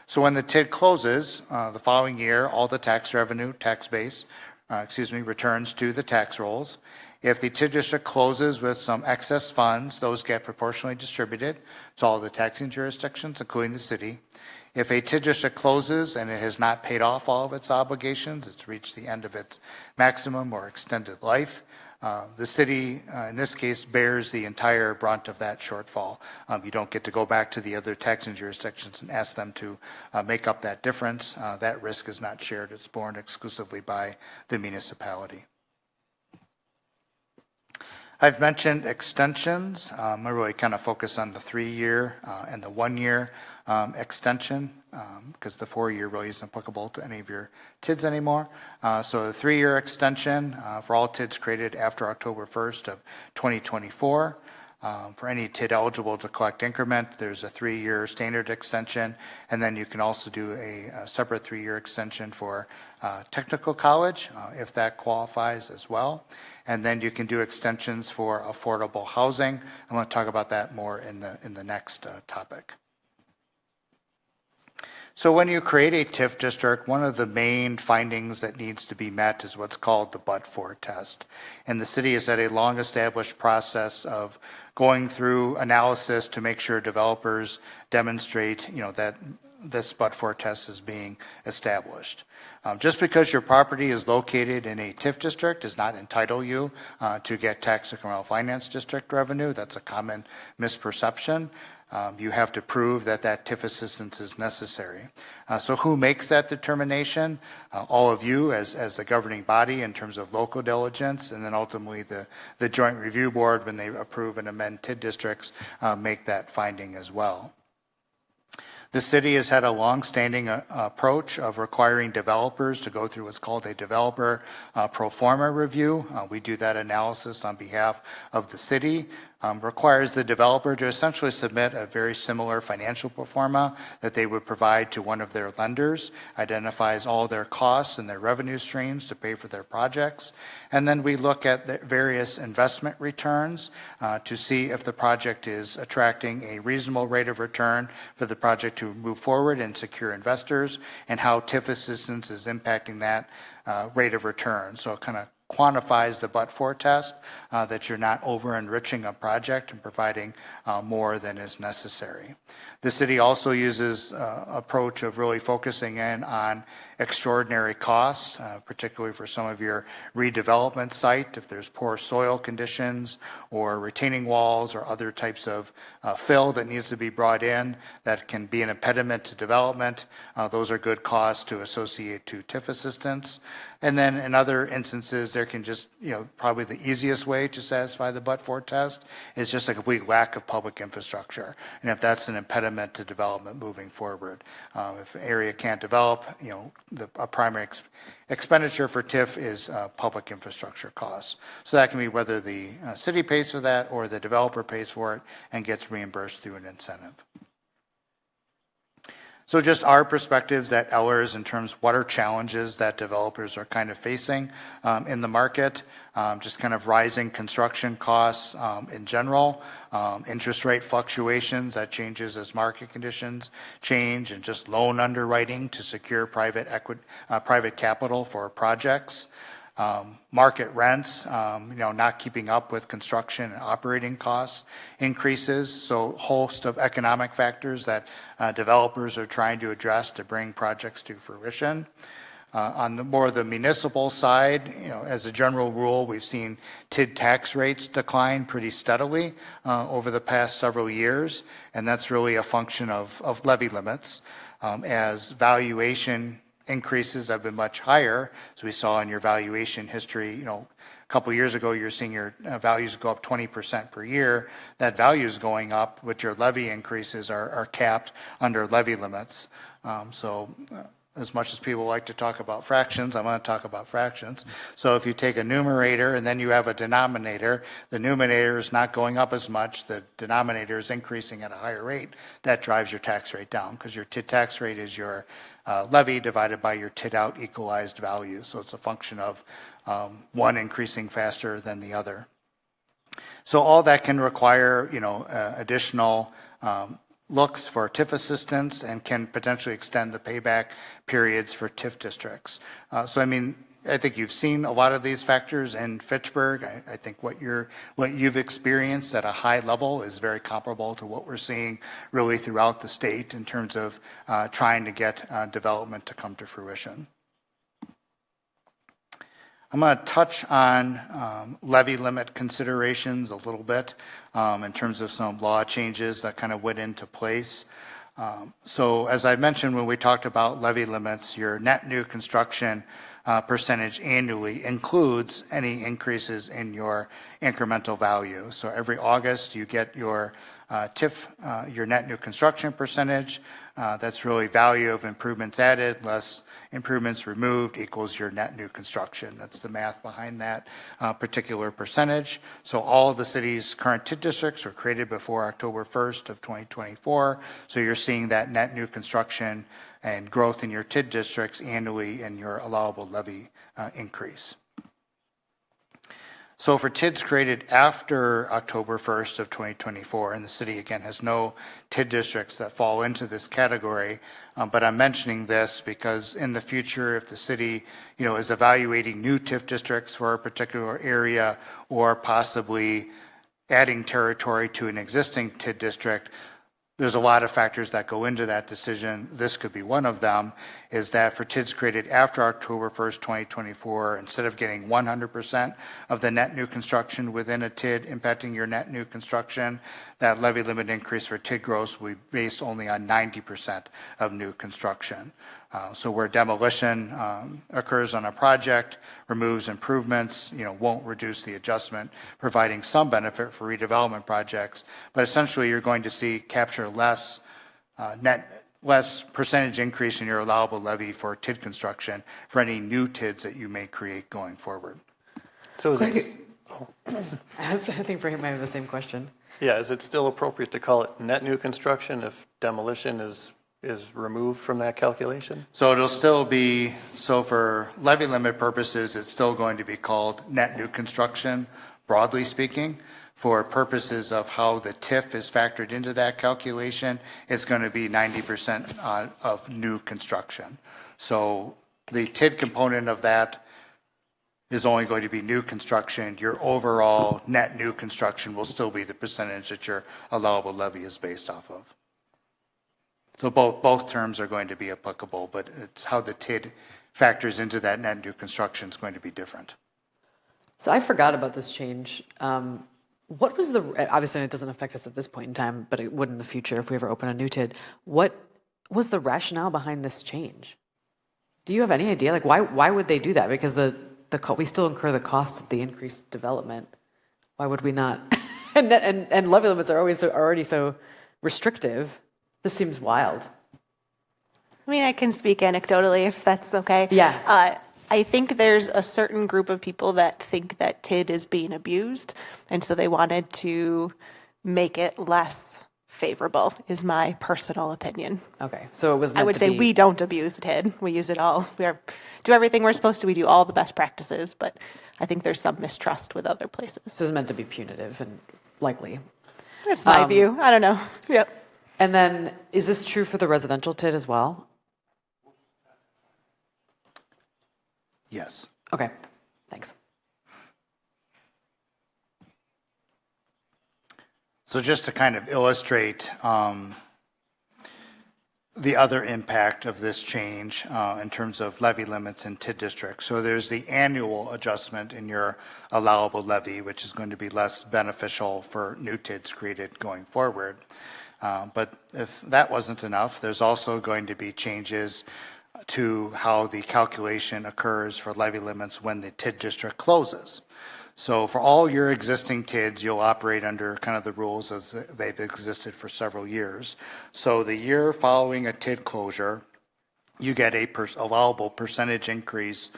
So when the TID closes, the following year, all the tax revenue, tax base, returns to the tax rolls. If the TID district closes with some excess funds, those get proportionally distributed to all the taxing jurisdictions, including the city. If a TID district closes and it has not paid off all of its obligations, it's reached the end of its maximum or extended life, the city, in this case, bears the entire brunt of that shortfall. You don't get to go back to the other taxing jurisdictions and ask them to make up that difference. That risk is not shared. It's borne exclusively by the municipality. I've mentioned extensions. I really kind of focus on the 3-year and the 1-year extension because the 4-year really isn't applicable to any of your TIDs anymore. So the 3-year extension for all TIDs created after October 1st of 2024. For any TID eligible to collect increment, there's a 3-year standard extension, and then you can also do a separate 3-year extension for technical college if that qualifies as well. And then you can do extensions for affordable housing. I'm going to talk about that more in the next topic. So when you create a TIF district, one of the main findings that needs to be met is what's called the but-for test. And the city has had a long-established process of going through analysis to make sure developers demonstrate, that this but-for test is being established. Just because your property is located in a TIF district does not entitle you to get tax incremental finance district revenue. That's a common misperception. You have to prove that TIF assistance is necessary. So who makes that determination? All of you as the governing body in terms of local diligence, and then ultimately the Joint Review Board, when they approve and amend TID districts, make that finding as well. The city has had a long-standing approach of requiring developers to go through what's called a developer pro forma review. We do that analysis on behalf of the city. requires the developer to essentially submit a very similar financial pro forma that they would provide to one of their lenders, identifies all their costs and their revenue streams to pay for their projects. And then we look at the various investment returns to see if the project is attracting a reasonable rate of return for the project to move forward and secure investors, and how TIF assistance is impacting that rate of return. So it kind of quantifies the but-for test that you're not over-enriching a project and providing more than is necessary. The city also uses approach of really focusing in on extraordinary costs, particularly for some of your redevelopment site, if there's poor soil conditions or retaining walls or other types of fill that needs to be brought in that can be an impediment to development. Those are good costs to associate to TIF assistance. And then in other instances, there can just, probably the easiest way to satisfy the but-for test is just a complete lack of public infrastructure. And if that's an impediment to development moving forward, if an area can't develop, a primary expenditure for TIF is public infrastructure costs. So that can be whether the city pays for that or the developer pays for it and gets reimbursed through an incentive. So just our perspectives at Ellers in terms of what are challenges that developers are kind of facing in the market, just kind of rising construction costs in general, interest rate fluctuations that changes as market conditions change, and just loan underwriting to secure private capital for projects. Market rents, not keeping up with construction and operating costs increases. So a host of economic factors that developers are trying to address to bring projects to fruition. On the municipal side, as a general rule, we've seen TID tax rates decline pretty steadily over the past several years, and that's really a function of levy limits. As valuation increases have been much higher, as we saw in your valuation history, a couple of years ago, you're seeing your values go up 20% per year. That value is going up, but your levy increases are capped under levy limits. As much as people like to talk about fractions, I'm going to talk about fractions. So if you take a numerator and then you have a denominator, the numerator is not going up as much, the denominator is increasing at a higher rate. That drives your tax rate down, because your TID tax rate is your levy divided by your TID out equalized value. So it's a function of one increasing faster than the other. So all that can require, additional looks for TIF assistance and can potentially extend the payback periods for TIF districts. I think you've seen a lot of these factors in Fitchburg. I think what you've experienced at a high level is very comparable to what we're seeing really throughout the state in terms of trying to get development to come to fruition. I'm going to touch on levy limit considerations a little bit in terms of some law changes that kind of went into place. So as I mentioned when we talked about levy limits, your net new construction percentage annually includes any increases in your incremental value. So every August you get your TIF, your net new construction percentage. That's really value of improvements added less improvements removed equals your net new construction. That's the math behind that particular percentage. So all of the city's current TID districts were created before October 1st of 2024. So you're seeing that net new construction and growth in your TID districts annually in your allowable levy increase. So for TIDs created after October 1st of 2024, and the city again has no TID districts that fall into this category, but I'm mentioning this because in the future, if the city, is evaluating new TIF districts for a particular area or possibly adding territory to an existing TID district, there's a lot of factors that go into that decision. This could be one of them, is that for TIDs created after October 1st, 2024, instead of getting 100% of the net new construction within a TID impacting your net new construction, that levy limit increase for TID growth will be based only on 90% of new construction. So where demolition occurs on a project, removes improvements, won't reduce the adjustment, providing some benefit for redevelopment projects. But essentially, you're going to capture less percentage increase in your allowable levy for TID construction for any new TIDs that you may create going forward. So I think for him, I have the same question. Yeah, is it still appropriate to call it net new construction if demolition is removed from that calculation? So it'll still be, so for levy limit purposes, it's still going to be called net new construction, broadly speaking. For purposes of how the TIF is factored into that calculation, it's going to be 90% of new construction. So the TID component of that is only going to be new construction. Your overall net new construction will still be the percentage that your allowable levy is based off of. So both terms are going to be applicable, but it's how the TID factors into that net new construction is going to be different. So I forgot about this change. What was obviously it doesn't affect us at this point in time, but it would in the future if we ever open a new TID. What was the rationale behind this change? Do you have any idea? Like why would they do that? Because we still incur the costs of the increased development. Why would we not? and levy limits are already so restrictive. This seems wild. I mean, I can speak anecdotally if that's okay. Yeah. I think there's a certain group of people that think that TID is being abused, and so they wanted to make it less favorable, is my personal opinion. Okay, so it was meant I would to say be... we don't abuse TID. We use it all. Do everything we're supposed to. We do all the best practices, but I think there's some mistrust with other places. So it's meant to be punitive and likely. That's my view. I don't know. Yep. And then, is this true for the residential TID as well? Yes. Okay, thanks. So just to kind of illustrate the other impact of this change in terms of levy limits in TID districts. So there's the annual adjustment in your allowable levy, which is going to be less beneficial for new TIDs created going forward. But if that wasn't enough, there's also going to be changes to how the calculation occurs for levy limits when the TID district closes. So for all your existing TIDs, you'll operate under kind of the rules as they've existed for several years. So the year following a TID closure, you get a allowable percentage increase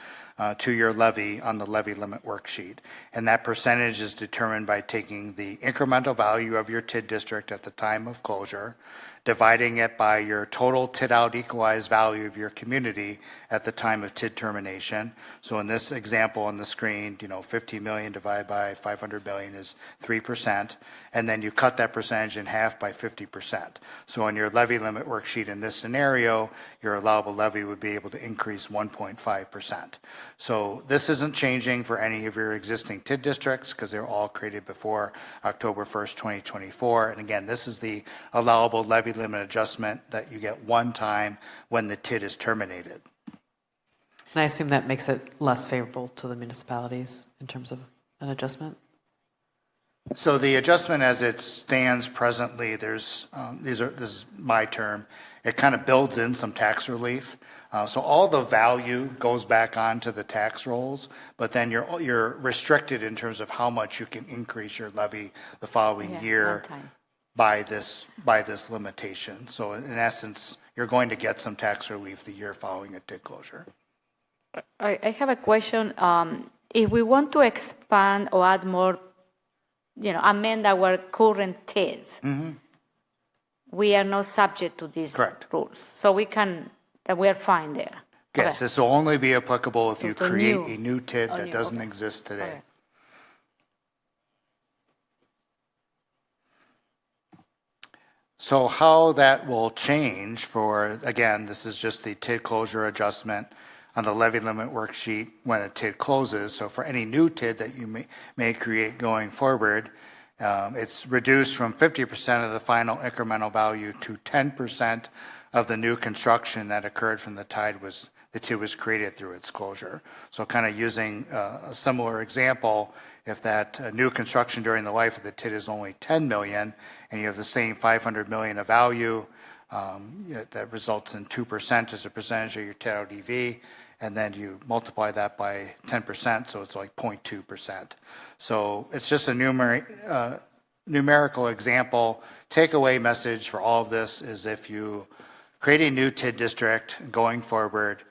to your levy on the levy limit worksheet. And that percentage is determined by taking the incremental value of your TID district at the time of closure, dividing it by your total TID out equalized value of your community at the time of TID termination. So in this example on the screen, 50 million divided by 500 million is 3%. And then you cut that percentage in half by 50%. So on your levy limit worksheet in this scenario, your allowable levy would be able to increase 1.5%. So this isn't changing for any of your existing TID districts because they're all created before October 1st, 2024. And again, this is the allowable levy limit adjustment that you get one time when the TID is terminated. And I assume that makes it less favorable to the municipalities in terms of an adjustment? So the adjustment as it stands presently, there's this is my term, it kind of builds in some tax relief. So all the value goes back onto the tax rolls, but then you're restricted in terms of how much you can increase your levy the following year by this limitation. So in essence, you're going to get some tax relief the year following a TID closure. I have a question. If we want to expand or add more, amend our current TIDs, we are not subject to these rules. So we are fine there. Yes, Okay. this will only be applicable if you So create new. a new TID that new, doesn't okay. exist today. Okay. So how that will change for, again, this is just the TID closure adjustment on the levy limit worksheet when a TID closes. So for any new TID that you may create going forward, it's reduced from 50% of the final incremental value to 10% of the new construction that occurred from the TID was created through its closure. So kind of using a similar example, if that new construction during the life of the TID is only 10 million and you have the same 500 million of value, that results in 2% as a percentage of your TID out EV, and then you multiply that by 10%, so it's like 0.2%. So it's just a numerical example. Takeaway message for all of this is if you create a new TID district going forward,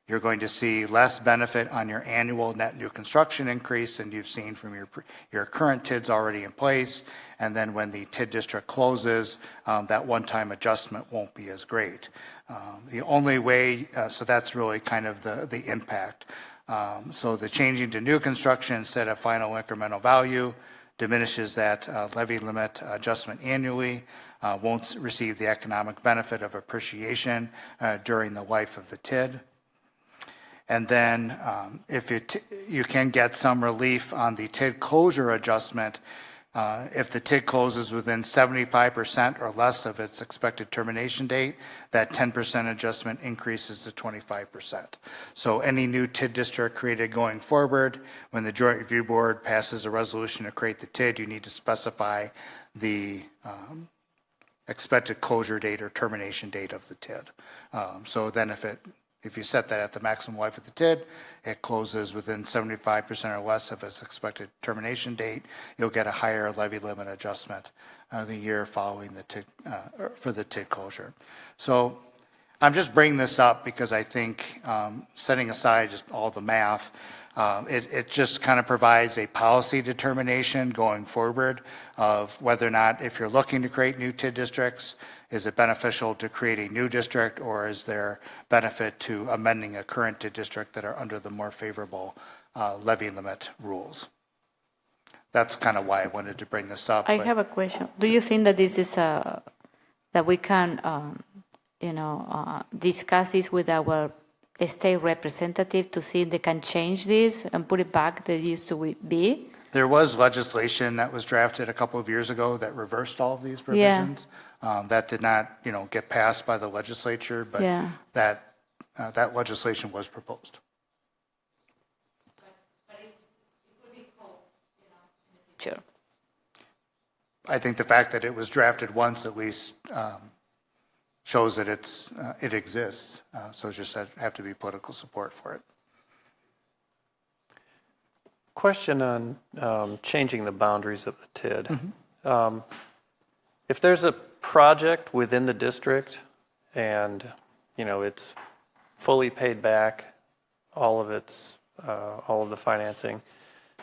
You're going to see less benefit on your annual net new construction increase than you've seen from your current TIDs already in place. And then when the TID district closes, that one-time adjustment won't be as great. The only way, so that's really kind of the impact. So the changing to new construction instead of final incremental value diminishes that levy limit adjustment annually, won't receive the economic benefit of appreciation during the life of the TID. And then if you can get some relief on the TID closure adjustment if the TID closes within 75% or less of its expected termination date, that 10% adjustment increases to 25%. So any new TID district created going forward, when the Joint Review Board passes a resolution to create the TID, you need to specify the expected closure date or termination date of the TID. So then if you set that at the maximum life of the TID, it closes within 75% or less of its expected termination date, you'll get a higher levy limit adjustment the year following the TID, for the TID closure. So I'm just bringing this up because I think setting aside just all the math, it just kind of provides a policy determination going forward of whether or not, if you're looking to create new TID districts, is it beneficial to create a new district, or is there benefit to amending a current TID district that are under the more favorable levy limit rules? That's kind of why I wanted to bring this up. I have a question. Do you think that this is that we can, discuss this with our state representative to see if they can change this and put it back that it used to be? There was legislation that was drafted a couple of years ago that reversed all of these provisions. That did not, get passed by the legislature, but that legislation was proposed. Sure. I think the fact that it was drafted once at least shows that it exists. So it just have to be political support for it. Question on changing the boundaries of the TID. Mm-hmm. If there's a project within the district and, it's fully paid back, all of the financing,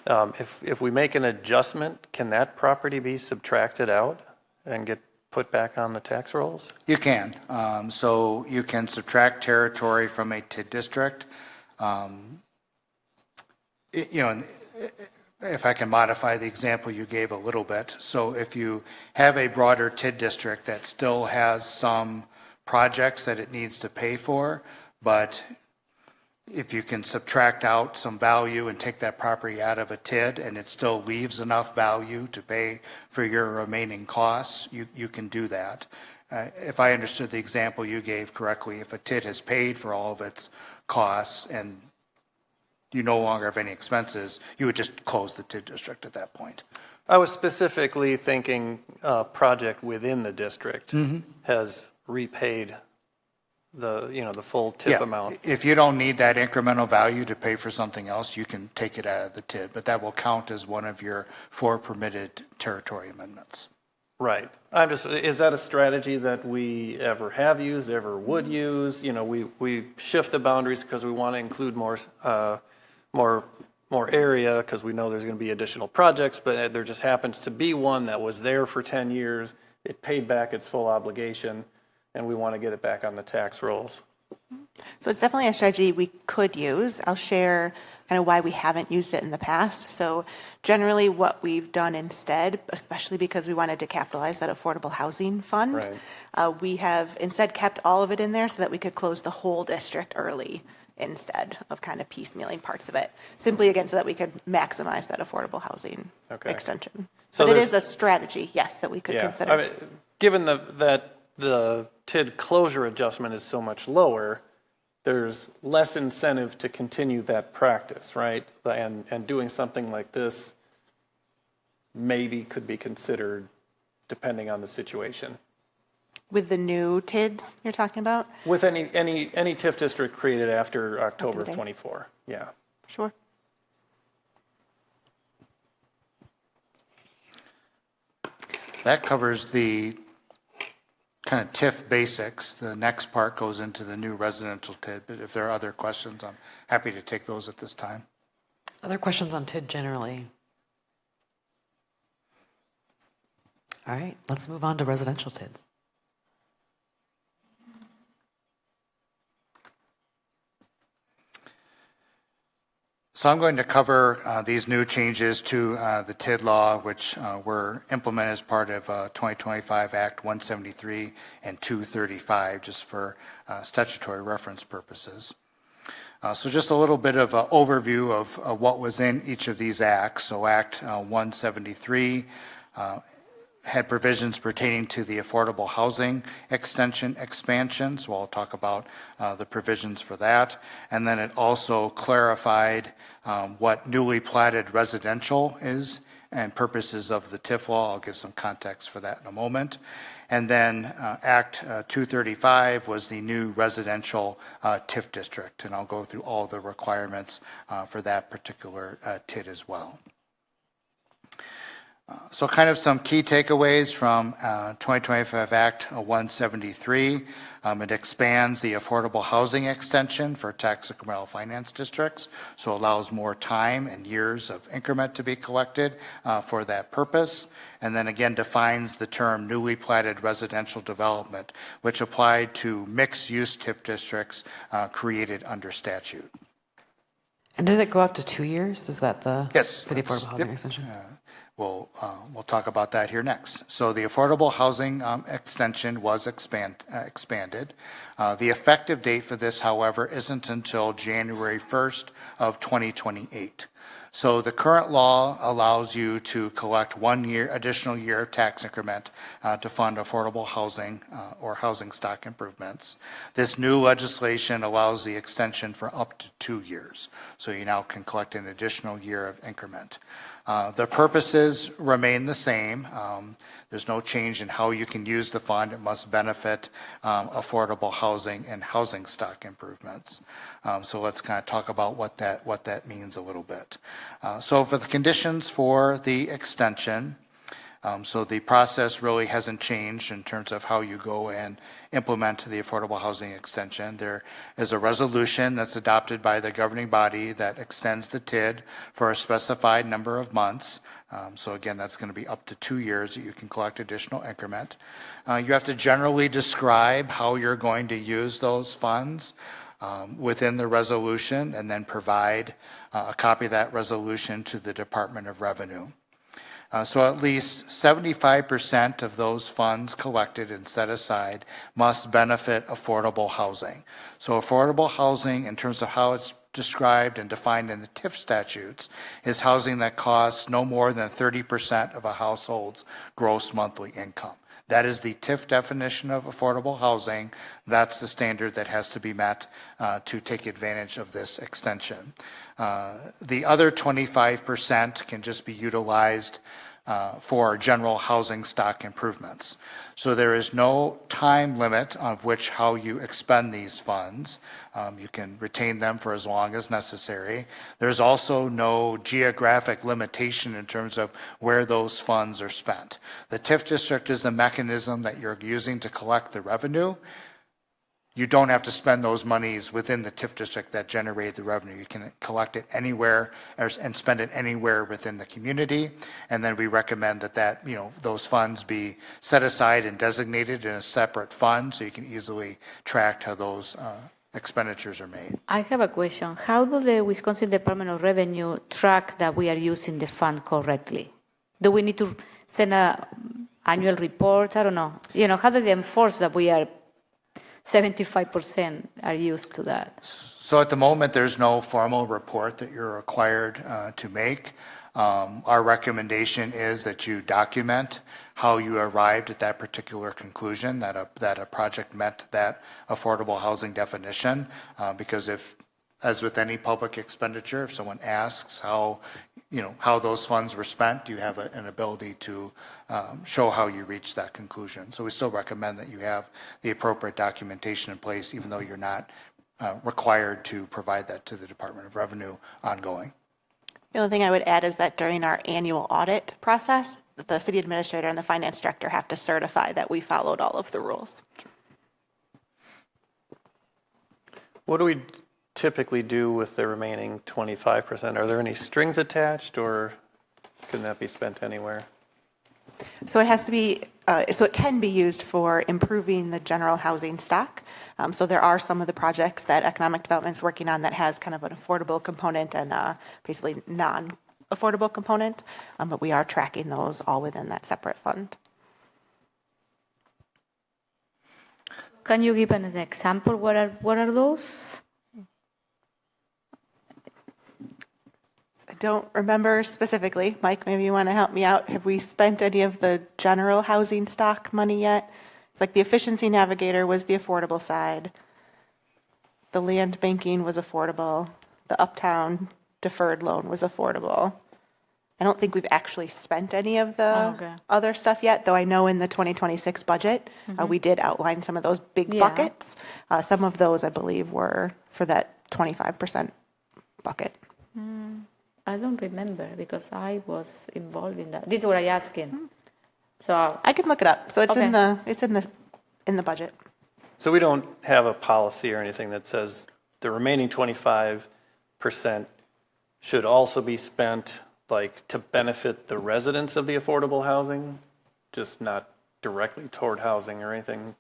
if we make an adjustment, can that property be subtracted out and get put back on the tax rolls? You can. So you can subtract territory from a TID district. If I can modify the example you gave a little bit. So if you have a broader TID district that still has some projects that it needs to pay for, but if you can subtract out some value and take that property out of a TID and it still leaves enough value to pay for your remaining costs, you can do that. If I understood the example you gave correctly, if a TID has paid for all of its costs and you no longer have any expenses, you would just close the TID district at that point. I was specifically thinking a project within the district has repaid the full TIP amount. If you don't need that incremental value to pay for something else, you can take it out of the TID, but that will count as one of your 4 permitted territory amendments. Right. Is that a strategy that we ever have used, ever would use? We shift the boundaries because we want to include more area because we know there's going to be additional projects, but there just happens to be one that was there for 10 years. It paid back its full obligation, and we want to get it back on the tax rolls. So it's definitely a strategy we could use. I'll share kind of why we haven't used it in the past. So generally what we've done instead, especially because we wanted to capitalize that affordable housing fund, we have instead kept all of it in there so that we could close the whole district early instead of kind of piecemealing parts of it, simply again so that we could maximize that affordable housing extension. So but it is a strategy, yes, that we could consider. I mean, given that the TID closure adjustment is so much lower, there's less incentive to continue that practice, right? And doing something like this maybe could be considered depending on the situation. With the new TIDs you're talking about? With any TIF district created after October of 24, yeah. Sure. That covers the kind of TIF basics. The next part goes into the new residential TID, but if there are other questions, I'm happy to take those at this time. Other questions on TID generally? All right, let's move on to residential TIDs. So I'm going to cover these new changes to the TID law, which were implemented as part of 2025 Act 173 and 235, just for statutory reference purposes. So just a little bit of an overview of what was in each of these acts. So Act 173 had provisions pertaining to the affordable housing expansion. So I'll talk about the provisions for that. And then it also clarified what newly platted residential is and purposes of the TIF law. I'll give some context for that in a moment. And then Act 235 was the new residential TIF district. And I'll go through all the requirements for that particular TID as well. So kind of some key takeaways from 2025 Act 173. It expands the affordable housing extension for tax incremental finance districts, so allows more time and years of increment to be collected for that purpose. And then again defines the term newly platted residential development, which applied to mixed-use TIF districts created under statute. And did it go out to 2 years? Is that the yes, for the affordable housing extension? We'll talk about that here next. So the affordable housing extension was expanded. The effective date for this, however, isn't until January 1st of 2028. So the current law allows you to collect 1 year, additional year of tax increment to fund affordable housing or housing stock improvements. This new legislation allows the extension for up to 2 years. So you now can collect an additional year of increment. The purposes remain the same. There's no change in how you can use the fund. It must benefit affordable housing and housing stock improvements. So let's kind of talk about what that means a little bit. So for the conditions for the extension, so the process really hasn't changed in terms of how you go and implement the affordable housing extension. There is a resolution that's adopted by the governing body that extends the TID for a specified number of months. So again, that's going to be up to 2 years that you can collect additional increment. You have to generally describe how you're going to use those funds within the resolution and then provide a copy of that resolution to the Department of Revenue. So at least 75% of those funds collected and set aside must benefit affordable housing. So affordable housing, in terms of how it's described and defined in the TIF statutes, is housing that costs no more than 30% of a household's gross monthly income. That is the TIF definition of affordable housing. That's the standard that has to be met to take advantage of this extension. The other 25% can just be utilized for general housing stock improvements. So there is no time limit of which how you expend these funds. You can retain them for as long as necessary. There's also no geographic limitation in terms of where those funds are spent. The TIF district is the mechanism that you're using to collect the revenue. You don't have to spend those monies within the TIF district that generate the revenue. You can collect it anywhere and spend it anywhere within the community. And then we recommend that those funds be set aside and designated in a separate fund so you can easily track how those expenditures are made. I have a question. How do the Wisconsin Department of Revenue track that we are using the fund correctly? Do we need to send an annual report? I don't know. How do they enforce that we are 75% are used to that? So at the moment, there's no formal report that you're required to make. Our recommendation is that you document how you arrived at that particular conclusion, that a project met that affordable housing definition. Because as with any public expenditure, if someone asks how those funds were spent, you have an ability to show how you reached that conclusion. So we still recommend that you have the appropriate documentation in place, even though you're not required to provide that to the Department of Revenue ongoing. The only thing I would add is that during our annual audit process, the city administrator and the finance director have to certify that we followed all of the rules. What do we typically do with the remaining 25%? Are there any strings attached, or can that be spent anywhere? So it has to be, so it can be used for improving the general housing stock. So there are some of the projects that economic development's working on that has kind of an affordable component and basically non-affordable component, but we are tracking those all within that separate fund. Can you give an example? What are those? I don't remember specifically. Mike, maybe you want to help me out. Have we spent any of the general housing stock money yet? Like the efficiency navigator was the affordable side. The land banking was affordable. The uptown deferred loan was affordable. I don't think we've actually spent any of the other stuff yet, though I know in the 2026 budget, we did outline some of those big buckets. Some of those, I believe, were for that 25% bucket. I don't remember because I was involved in that. This is what I'm asking. So I can look it up. So it's in the budget. So we don't have a policy or anything that says the remaining 25% should also be spent like to benefit the residents of the affordable housing, just not directly toward housing or anything,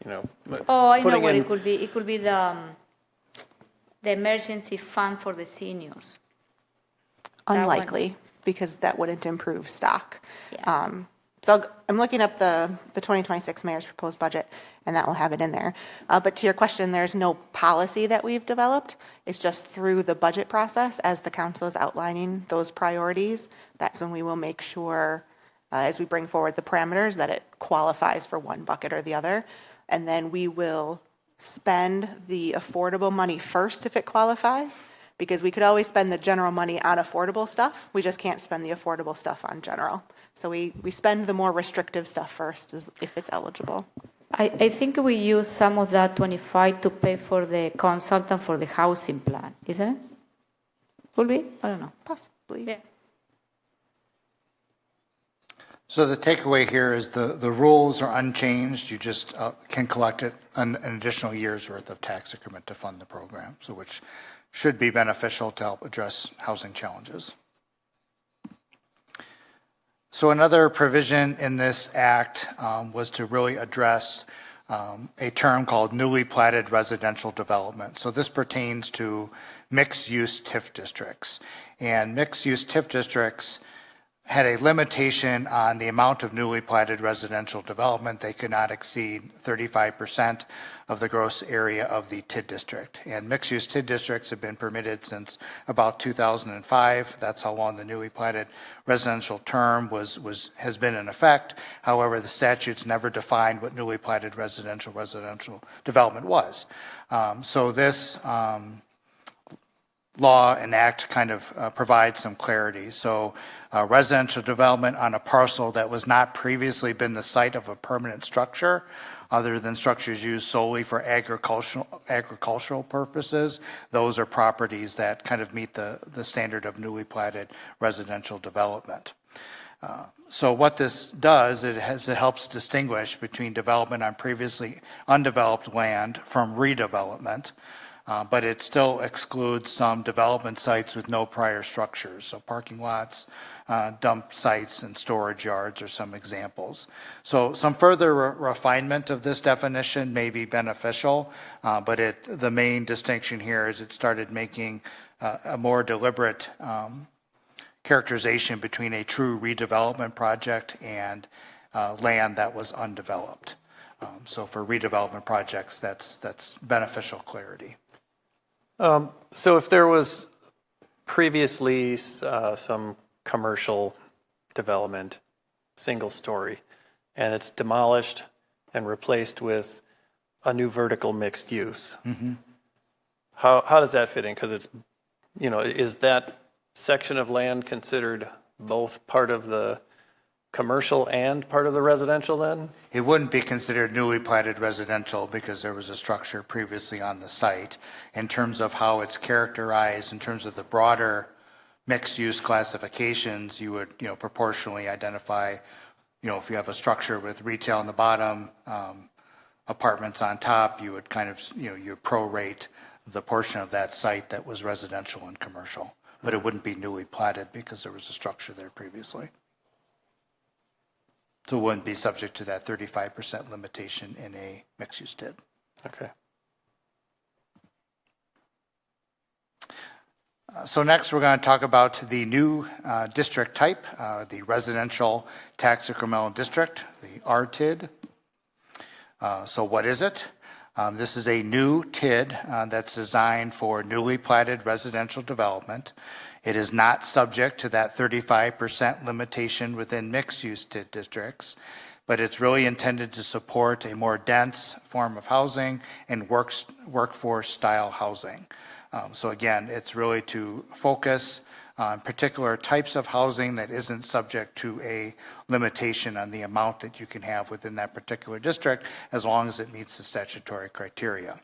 you know. Oh, I know what it could be. It could be the emergency fund for the seniors. Unlikely, because that wouldn't improve stock. So I'm looking up the 2026 mayor's proposed budget, and that will have it in there. But to your question, there's no policy that we've developed. It's just through the budget process, as the council is outlining those priorities, that's when we will make sure, as we bring forward the parameters, that it qualifies for one bucket or the other. And then we will spend the affordable money first if it qualifies, because we could always spend the general money on affordable stuff. We just can't spend the affordable stuff on general. So we spend the more restrictive stuff first if it's eligible. I think we use some of that 25 to pay for the consultant for the housing plan, isn't it? Could be? I don't know. Possibly. Yeah. So the takeaway here is the rules are unchanged. You just can collect it an additional year's worth of tax increment to fund the program, so which should be beneficial to help address housing challenges. So another provision in this act was to really address a term called newly platted residential development. So this pertains to mixed-use TIF districts. And mixed-use TIF districts had a limitation on the amount of newly platted residential development. They could not exceed 35% of the gross area of the TID district. And mixed-use TID districts have been permitted since about 2005. That's how long the newly platted residential term has been in effect. However, the statutes never defined what newly platted residential development was. So this law and act kind of provides some clarity. So residential development on a parcel that was not previously been the site of a permanent structure, other than structures used solely for agricultural purposes, those are properties that kind of meet the standard of newly platted residential development. So what this does, it helps distinguish between development on previously undeveloped land from redevelopment. But it still excludes some development sites with no prior structures. So parking lots, dump sites, and storage yards are some examples. So some further refinement of this definition may be beneficial, but the main distinction here is it started making a more deliberate characterization between a true redevelopment project and land that was undeveloped. So for redevelopment projects, that's beneficial clarity. So if there was previously some commercial development, single story, and it's demolished and replaced with a new vertical mixed use, how does that fit in? Because it's, is that section of land considered both part of the commercial and part of the residential then? It wouldn't be considered newly platted residential because there was a structure previously on the site. In terms of how it's characterized, in terms of the broader mixed-use classifications, you would, proportionally identify, if you have a structure with retail on the bottom, apartments on top, you would kind of, you prorate the portion of that site that was residential and commercial. But it wouldn't be newly platted because there was a structure there previously. So it wouldn't be subject to that 35% limitation in a mixed-use TID. Okay. So next, we're going to talk about the new district type, the Residential Tax Incremental District, the RTID. So what is it? This is a new TID that's designed for newly platted residential development. It is not subject to that 35% limitation within mixed-use TID districts, but it's really intended to support a more dense form of housing and workforce-style housing. So again, it's really to focus on particular types of housing that isn't subject to a limitation on the amount that you can have within that particular district, as long as it meets the statutory criteria.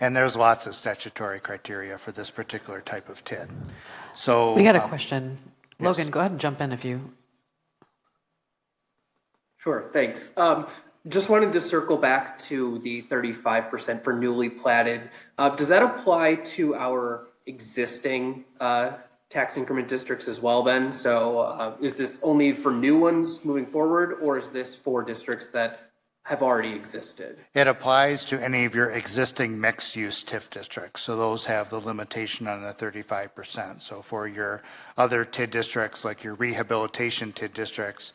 And there's lots of statutory criteria for this particular type of TID. So We got a question. yes. Logan, go ahead and jump in if you. Sure, thanks. Just wanted to circle back to the 35% for newly platted. Does that apply to our existing tax increment districts as well then? So is this only for new ones moving forward, or is this for districts that have already existed? It applies to any of your existing mixed-use TIF districts. So those have the limitation on the 35%. So for your other TID districts, like your rehabilitation TID districts,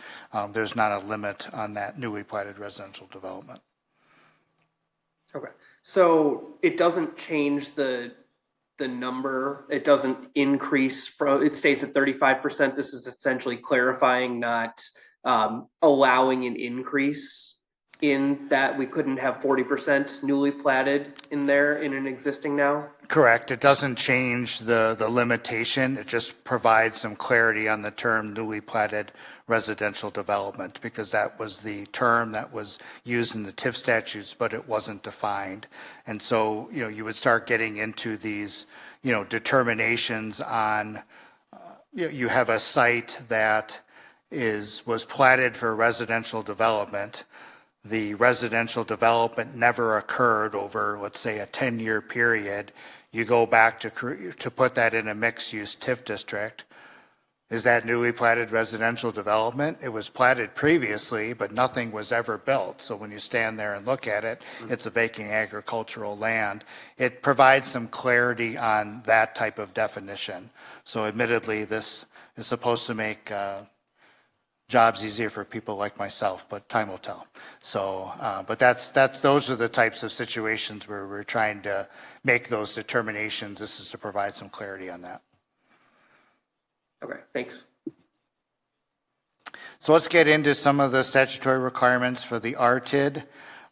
there's not a limit on that newly platted residential development. Okay, so it doesn't change the number, it doesn't increase from, it stays at 35%. This is essentially clarifying, not allowing an increase in that we couldn't have 40% newly platted in there in an existing now? Correct. It doesn't change the limitation. It just provides some clarity on the term newly platted residential development, because that was the term that was used in the TIF statutes, but it wasn't defined. And so, you would start getting into these, determinations on, you have a site that was platted for residential development. The residential development never occurred over, let's say, a 10-year period. You go back to put that in a mixed-use TIF district. Is that newly platted residential development? It was platted previously, but nothing was ever built. So when you stand there and look at it, it's a vacant agricultural land. It provides some clarity on that type of definition. So admittedly, this is supposed to make jobs easier for people like myself, but time will tell. So, but those are the types of situations where we're trying to make those determinations. This is to provide some clarity on that. Okay, thanks. So let's get into some of the statutory requirements for the RTID.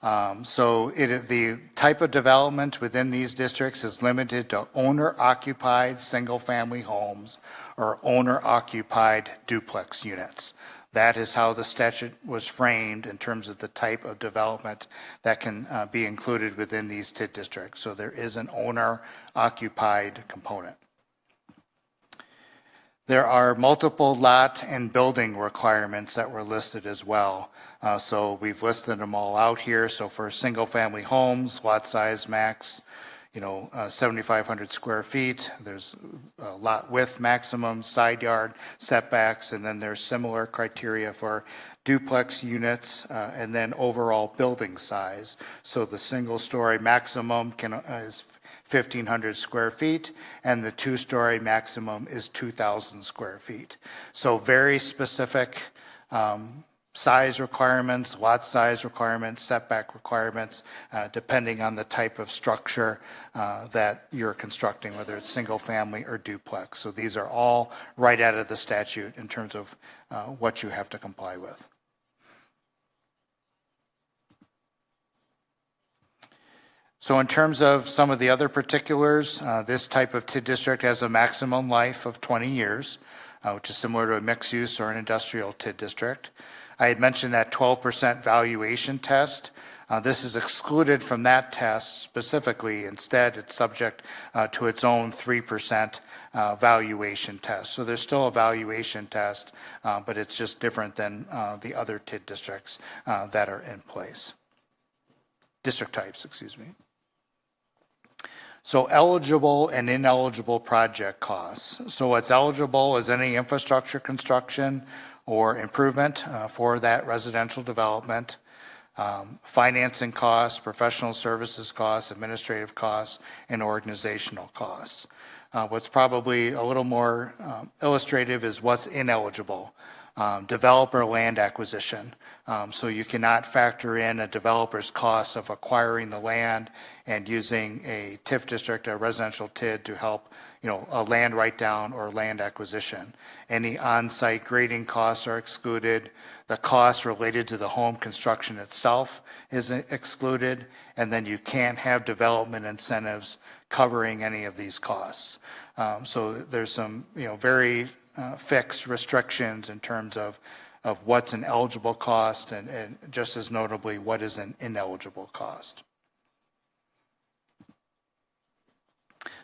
The type of development within these districts is limited to owner-occupied single-family homes or owner-occupied duplex units. That is how the statute was framed in terms of the type of development that can be included within these TID districts. So there is an owner-occupied component. There are multiple lot and building requirements that were listed as well. So we've listed them all out here. So for single-family homes, lot size max, 7,500 square feet. There's a lot width maximum, side yard setbacks, and then there's similar criteria for duplex units, and then overall building size. So the single-story maximum is 1,500 square feet, and the two-story maximum is 2,000 square feet. So very specific size requirements, lot size requirements, setback requirements, depending on the type of structure that you're constructing, whether it's single family or duplex. So these are all right out of the statute in terms of what you have to comply with. So in terms of some of the other particulars, this type of TID district has a maximum life of 20 years, which is similar to a mixed use or an industrial TID district. I had mentioned that 12% valuation test. This is excluded from that test specifically. Instead, it's subject to its own 3% valuation test. So there's still a valuation test, but it's just different than the other TID districts that are in place. District types, excuse me. So eligible and ineligible project costs. So what's eligible is any infrastructure construction or improvement for that residential development, financing costs, professional services costs, administrative costs, and organizational costs. What's probably a little more illustrative is what's ineligible. Developer land acquisition. So you cannot factor in a developer's cost of acquiring the land and using a TIF district, a residential TID, to help, a land write-down or land acquisition. Any on-site grading costs are excluded. The costs related to the home construction itself is excluded, and then you can't have development incentives covering any of these costs. So there's some, very fixed restrictions in terms of what's an eligible cost and just as notably what is an ineligible cost.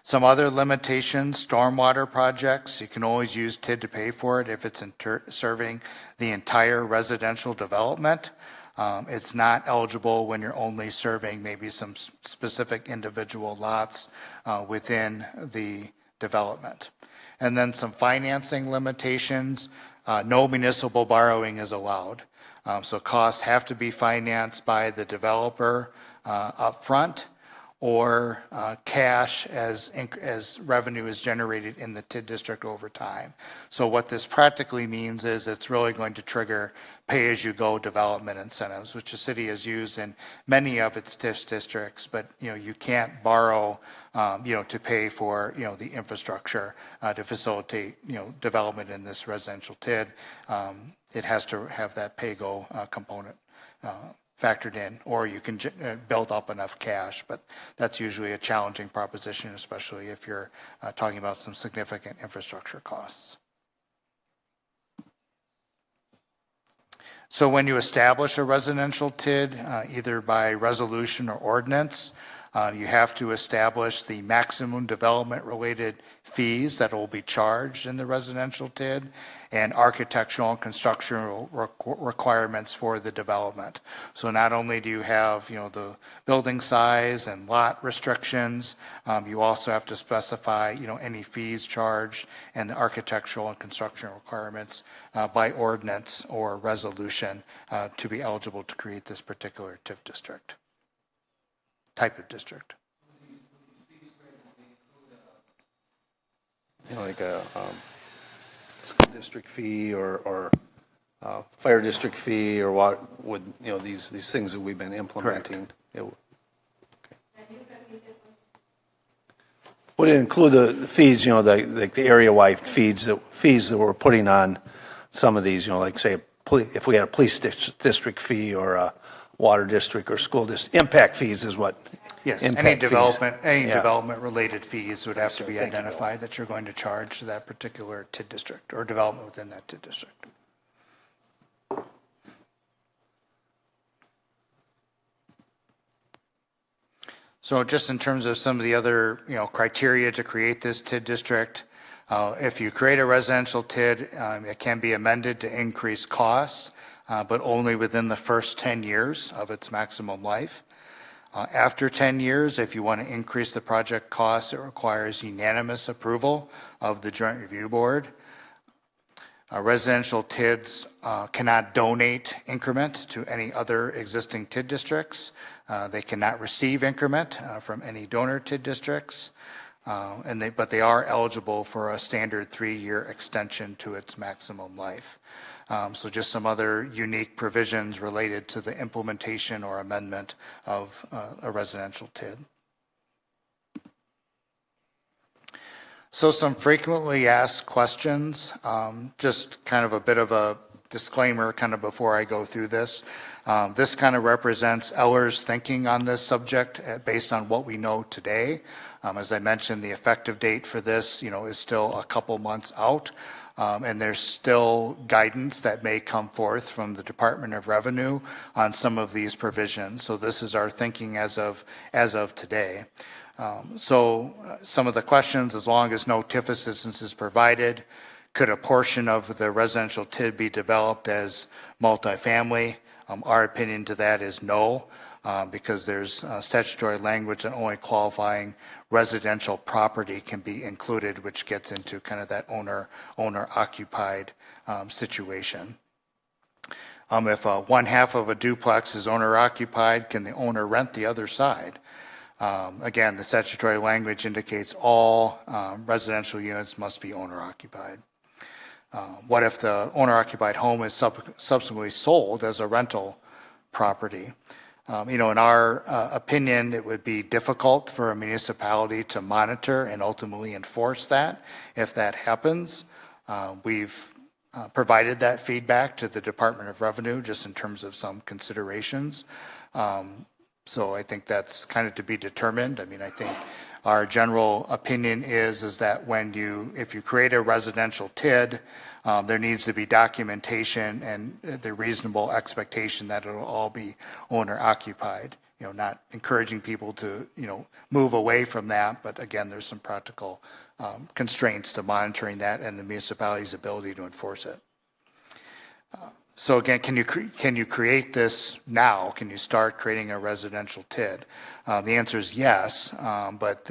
Some other limitations, stormwater projects, you can always use TID to pay for it if it's serving the entire residential development. It's not eligible when you're only serving maybe some specific individual lots within the development. And then some financing limitations, no municipal borrowing is allowed. So costs have to be financed by the developer up front, or cash as revenue is generated in the TID district over time. So what this practically means is it's really going to trigger pay-as-you-go development incentives, which the city has used in many of its TIF districts, but you can't borrow to pay for the infrastructure to facilitate development in this residential TID. It has to have that pay-go component factored in, or you can build up enough cash, but that's usually a challenging proposition, especially if you're talking about some significant infrastructure costs. So when you establish a residential TID, either by resolution or ordinance, you have to establish the maximum development related fees that will be charged in the residential TID and architectural and construction requirements for the development. So not only do you have the building size and lot restrictions, you also have to specify any fees charged and the architectural and construction requirements by ordinance or resolution to be eligible to create this particular TIF district. Type of district. Like a school district fee or fire district fee, or what would, these things that we've been implementing. Would it include the fees, like the area-wide fees that we're putting on some of these, like say, if we had a police district fee or a water district or school district, impact fees is what? Yes, Impact any fees. development related fees would have to be identified that you're going to charge to that particular TID district or development within that TID district. So just in terms of some of the other criteria to create this TID district, if you create a residential TID, it can be amended to increase costs, but only within the first 10 years of its maximum life. After 10 years, if you want to increase the project cost, it requires unanimous approval of the Joint Review Board. Residential TIDs cannot donate increment to any other existing TID districts. They cannot receive increment from any donor TID districts, but they are eligible for a standard 3-year extension to its maximum life. So just some other unique provisions related to the implementation or amendment of a residential TID. So some frequently asked questions, just kind of a bit of a disclaimer kind of before I go through this. This kind of represents Eller's thinking on this subject based on what we know today. As I mentioned, the effective date for this, is still a couple months out. And there's still guidance that may come forth from the Department of Revenue on some of these provisions. So this is our thinking as of today. Some of the questions, as long as no TIF assistance is provided, could a portion of the residential TID be developed as multifamily? Our opinion to that is no, because there's statutory language that only qualifying residential property can be included, which gets into kind of that owner-occupied situation. If one half of a duplex is owner-occupied, can the owner rent the other side? Again, the statutory language indicates all residential units must be owner-occupied. What if the owner-occupied home is subsequently sold as a rental property? In our opinion, it would be difficult for a municipality to monitor and ultimately enforce that if that happens. We've provided that feedback to the Department of Revenue just in terms of some considerations. So I think that's kind of to be determined. I mean, I think our general opinion is that if you create a residential TID, there needs to be documentation and the reasonable expectation that it'll all be owner occupied. Not encouraging people to, move away from that, but again, there's some practical constraints to monitoring that and the municipality's ability to enforce it. So again, can you create this now? Can you start creating a residential TID? The answer is yes, but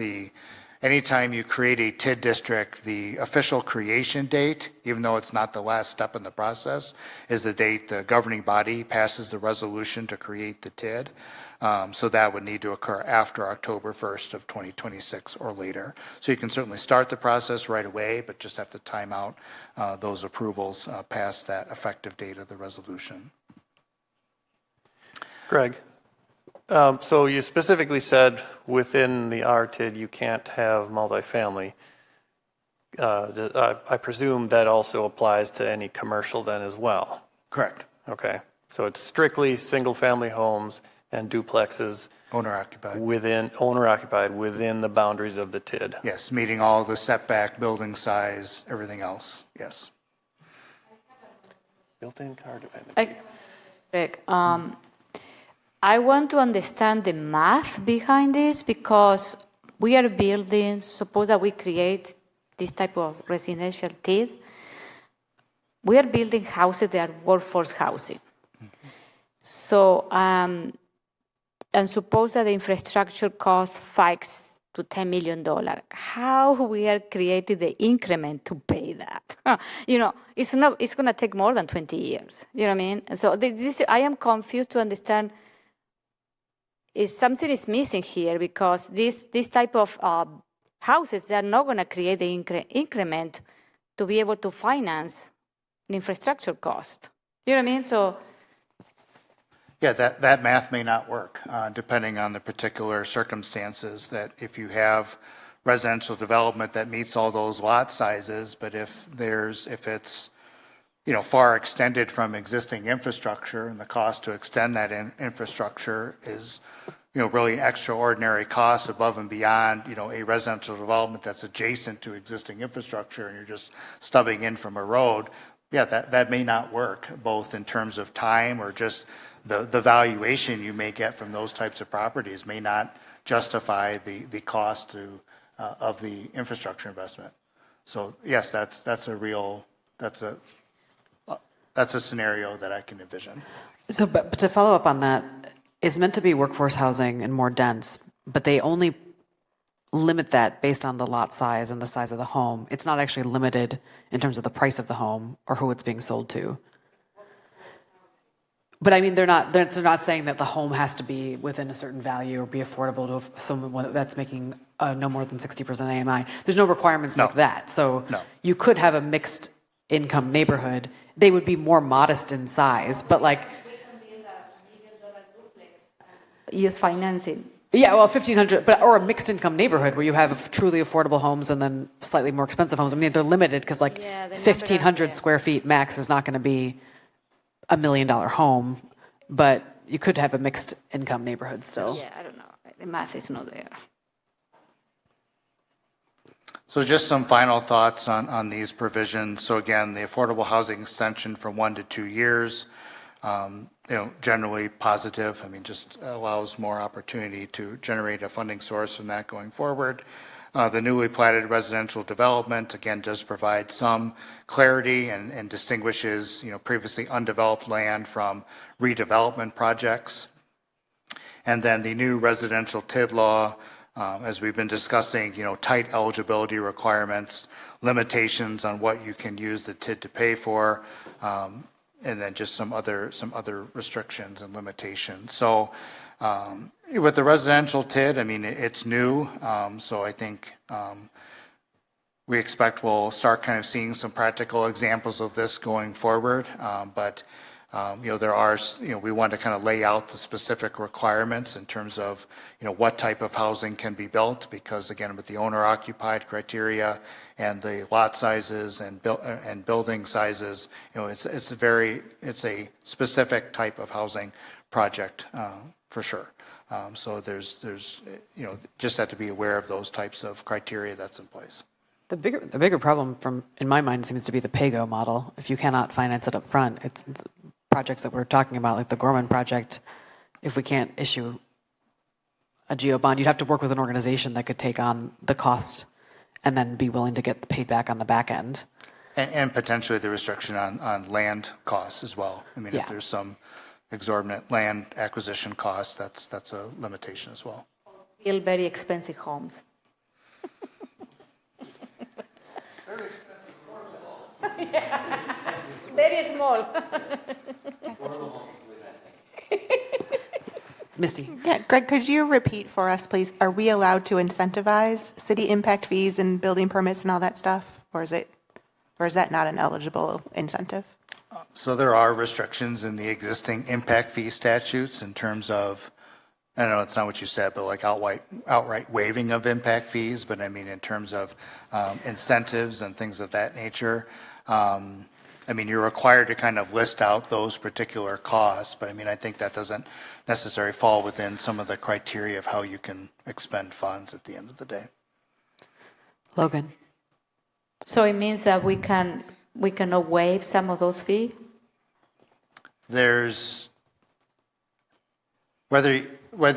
anytime you create a TID district, the official creation date, even though it's not the last step in the process, is the date the governing body passes the resolution to create the TID. So that would need to occur after October 1st of 2026 or later. So you can certainly start the process right away, but just have to time out those approvals past that effective date of the resolution. Greg, so you specifically said within the RTID you can't have multifamily. I presume that also applies to any commercial then as well? Correct. Okay, so it's strictly single-family homes and duplexes owner-occupied within the boundaries of the TID. Yes, meeting all the setback, building size, everything else. Yes. Built-in car dependency. Greg, I want to understand the math behind this because we are building, suppose that we create this type of residential TID, we are building houses that are workforce housing. So, and suppose that the infrastructure costs $5 to $10 million. How we are creating the increment to pay that? It's going to take more than 20 years. You know what I mean? And so I am confused to understand if something is missing here because this type of houses, they are not going to create the increment to be able to finance the infrastructure cost. You know what I mean? So. Yeah, that math may not work depending on the particular circumstances. That if you have residential development that meets all those lot sizes, but if it's far extended from existing infrastructure and the cost to extend that infrastructure is really an extraordinary cost above and beyond a residential development that's adjacent to existing infrastructure and you're just stubbing in from a road, yeah, that may not work both in terms of time or just the valuation you may get from those types of properties may not justify the cost of the infrastructure investment. So yes, that's a scenario that I can envision. So, but to follow up on that, it's meant to be workforce housing and more dense, but they only limit that based on the lot size and the size of the home. It's not actually limited in terms of the price of the home or who it's being sold to. But I mean, they're not saying that the home has to be within a certain value or be affordable to someone that's making no more than 60% AMI. There's no requirements like that. So you could have a mixed income neighborhood. They would be more modest in size, but like. Use financing. Yeah, well, 1,500, or a mixed income neighborhood where you have truly affordable homes and then slightly more expensive homes. I mean, they're limited because 1,500 square feet max is not going to be $1 million home, but you could have a mixed income neighborhood still. Yeah, I don't know. The math is not there. So just some final thoughts on these provisions. So again, the affordable housing extension from 1 to 2 years. generally positive. I mean, just allows more opportunity to generate a funding source from that going forward. The newly platted residential development, again, does provide some clarity and distinguishes, previously undeveloped land from redevelopment projects. And then the new residential TID law, as we've been discussing, tight eligibility requirements, limitations on what you can use the TID to pay for, and then just some other restrictions and limitations. So with the residential TID, I mean, it's new, so I think we expect we'll start kind of seeing some practical examples of this going forward. But there are, we want to kind of lay out the specific requirements in terms of, what type of housing can be built, because again, with the owner-occupied criteria and the lot sizes and building sizes, it's a specific type of housing project for sure. So there's just have to be aware of those types of criteria that's in place. The bigger problem in my mind seems to be the PAYGO model. If you cannot finance it up front, it's projects that we're talking about, like the Gorman project. If we can't issue a GO bond, you'd have to work with an organization that could take on the cost and then be willing to get paid back on the back end. And potentially the restriction on land costs as well. I mean, if there's some exorbitant land acquisition costs, that's a limitation as well. Build very expensive homes. Very expensive. Very small. Misty. Yeah, Greg, could you repeat for us, please? Are we allowed to incentivize city impact fees and building permits and all that stuff, or is that not an eligible incentive? So there are restrictions in the existing impact fee statutes in terms of, I don't know, it's not what you said, but like outright waiving of impact fees, but I mean in terms of incentives and things of that nature. I mean, you're required to kind of list out those particular costs, but I mean, I think that doesn't necessarily fall within some of the criteria of how you can expend funds at the end of the day. Logan. So it means that we cannot waive some of those fees? There's, whether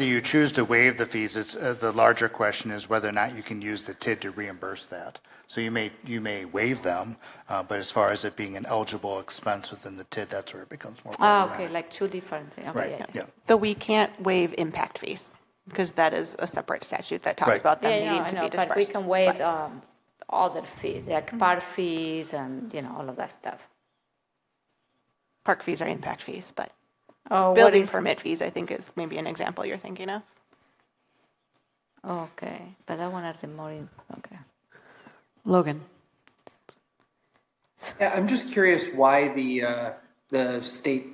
you choose to waive the fees, it's the larger question is whether or not you can use the TID to reimburse that. So you may waive them, but as far as it being an eligible expense within the TID, that's where it becomes more problematic. Okay, like two different things. Okay, Right, yeah. So we can't waive impact fees, because that is a separate statute that talks about them needing to be dispersed. But we can waive other fees, like park fees and, all of that stuff. Park fees are impact fees, but Oh, building permit fees, I think, is maybe an example you're thinking of. Okay, but that one are the more, okay. Logan. Yeah, I'm just curious why the state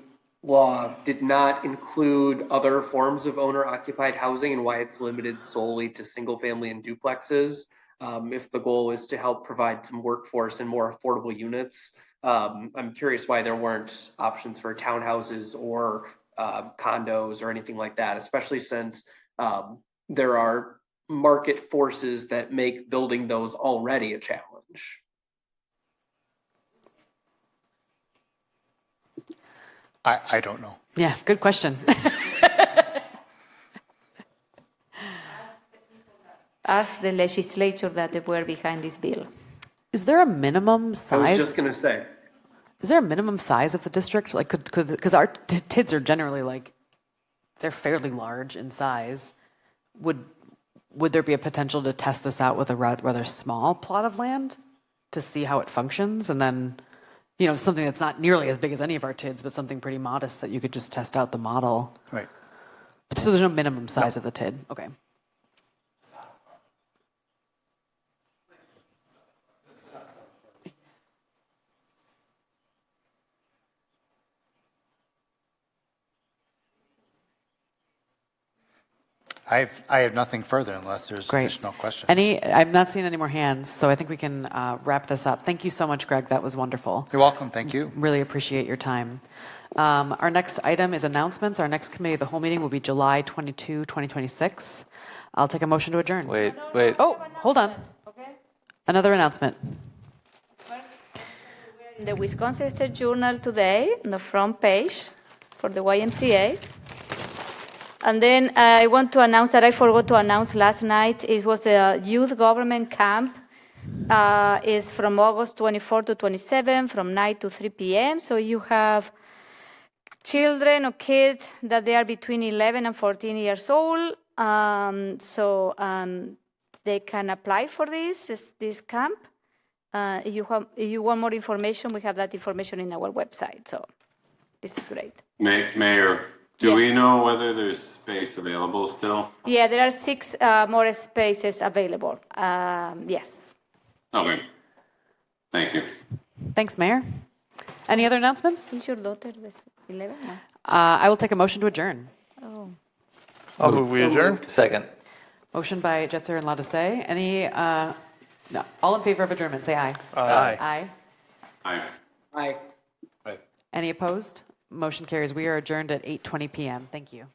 law did not include other forms of owner-occupied housing and why it's limited solely to single-family and duplexes. If the goal is to help provide some workforce and more affordable units, I'm curious why there weren't options for townhouses or condos or anything like that, especially since there are market forces that make building those already a challenge. I don't know. Yeah, good question. Ask the legislature that were behind this bill. Is there a minimum size? I was just going to say. Is there a minimum size of the district? Like, because our TIDs are generally they're fairly large in size. Would there be a potential to test this out with a rather small plot of land to see how it functions? And then, something that's not nearly as big as any of our TIDs, but something pretty modest that you could just test out the model. Right. So there's no minimum size of the TID. Okay. I have nothing further unless there's additional questions. I'm not seeing any more hands, so I think we can wrap this up. Thank you so much, Greg. That was wonderful. You're welcome. Thank you. Really appreciate your time. Our next item is announcements. Our next committee of the whole meeting will be July 22, 2026. I'll take a motion to adjourn. Wait. Oh, hold on. Another announcement. In the Wisconsin State Journal today, on the front page, for the YMCA. And then I want to announce that I forgot to announce last night. It was a youth government camp. Is from August 24 to 27, from 9 to 3 p.m. So you have children or kids that they are between 11 and 14 years old. They can apply for this camp. If you want more information, we have that information in our website. So this is great. Mayor, do we know whether there's space available still? Yeah, there are 6 more spaces available. Yes. Okay. Thank you. Thanks, Mayor. Any other announcements? Is your daughter 11? No. I will take a motion to adjourn. Oh. I'll move we adjourn. Second. Motion by Jetser and Lattice. Any, no, all in favor of adjournment, say aye. Aye. Aye. Aye. Aye. Any opposed? Motion carries. We are adjourned at 8:20 p.m. Thank you.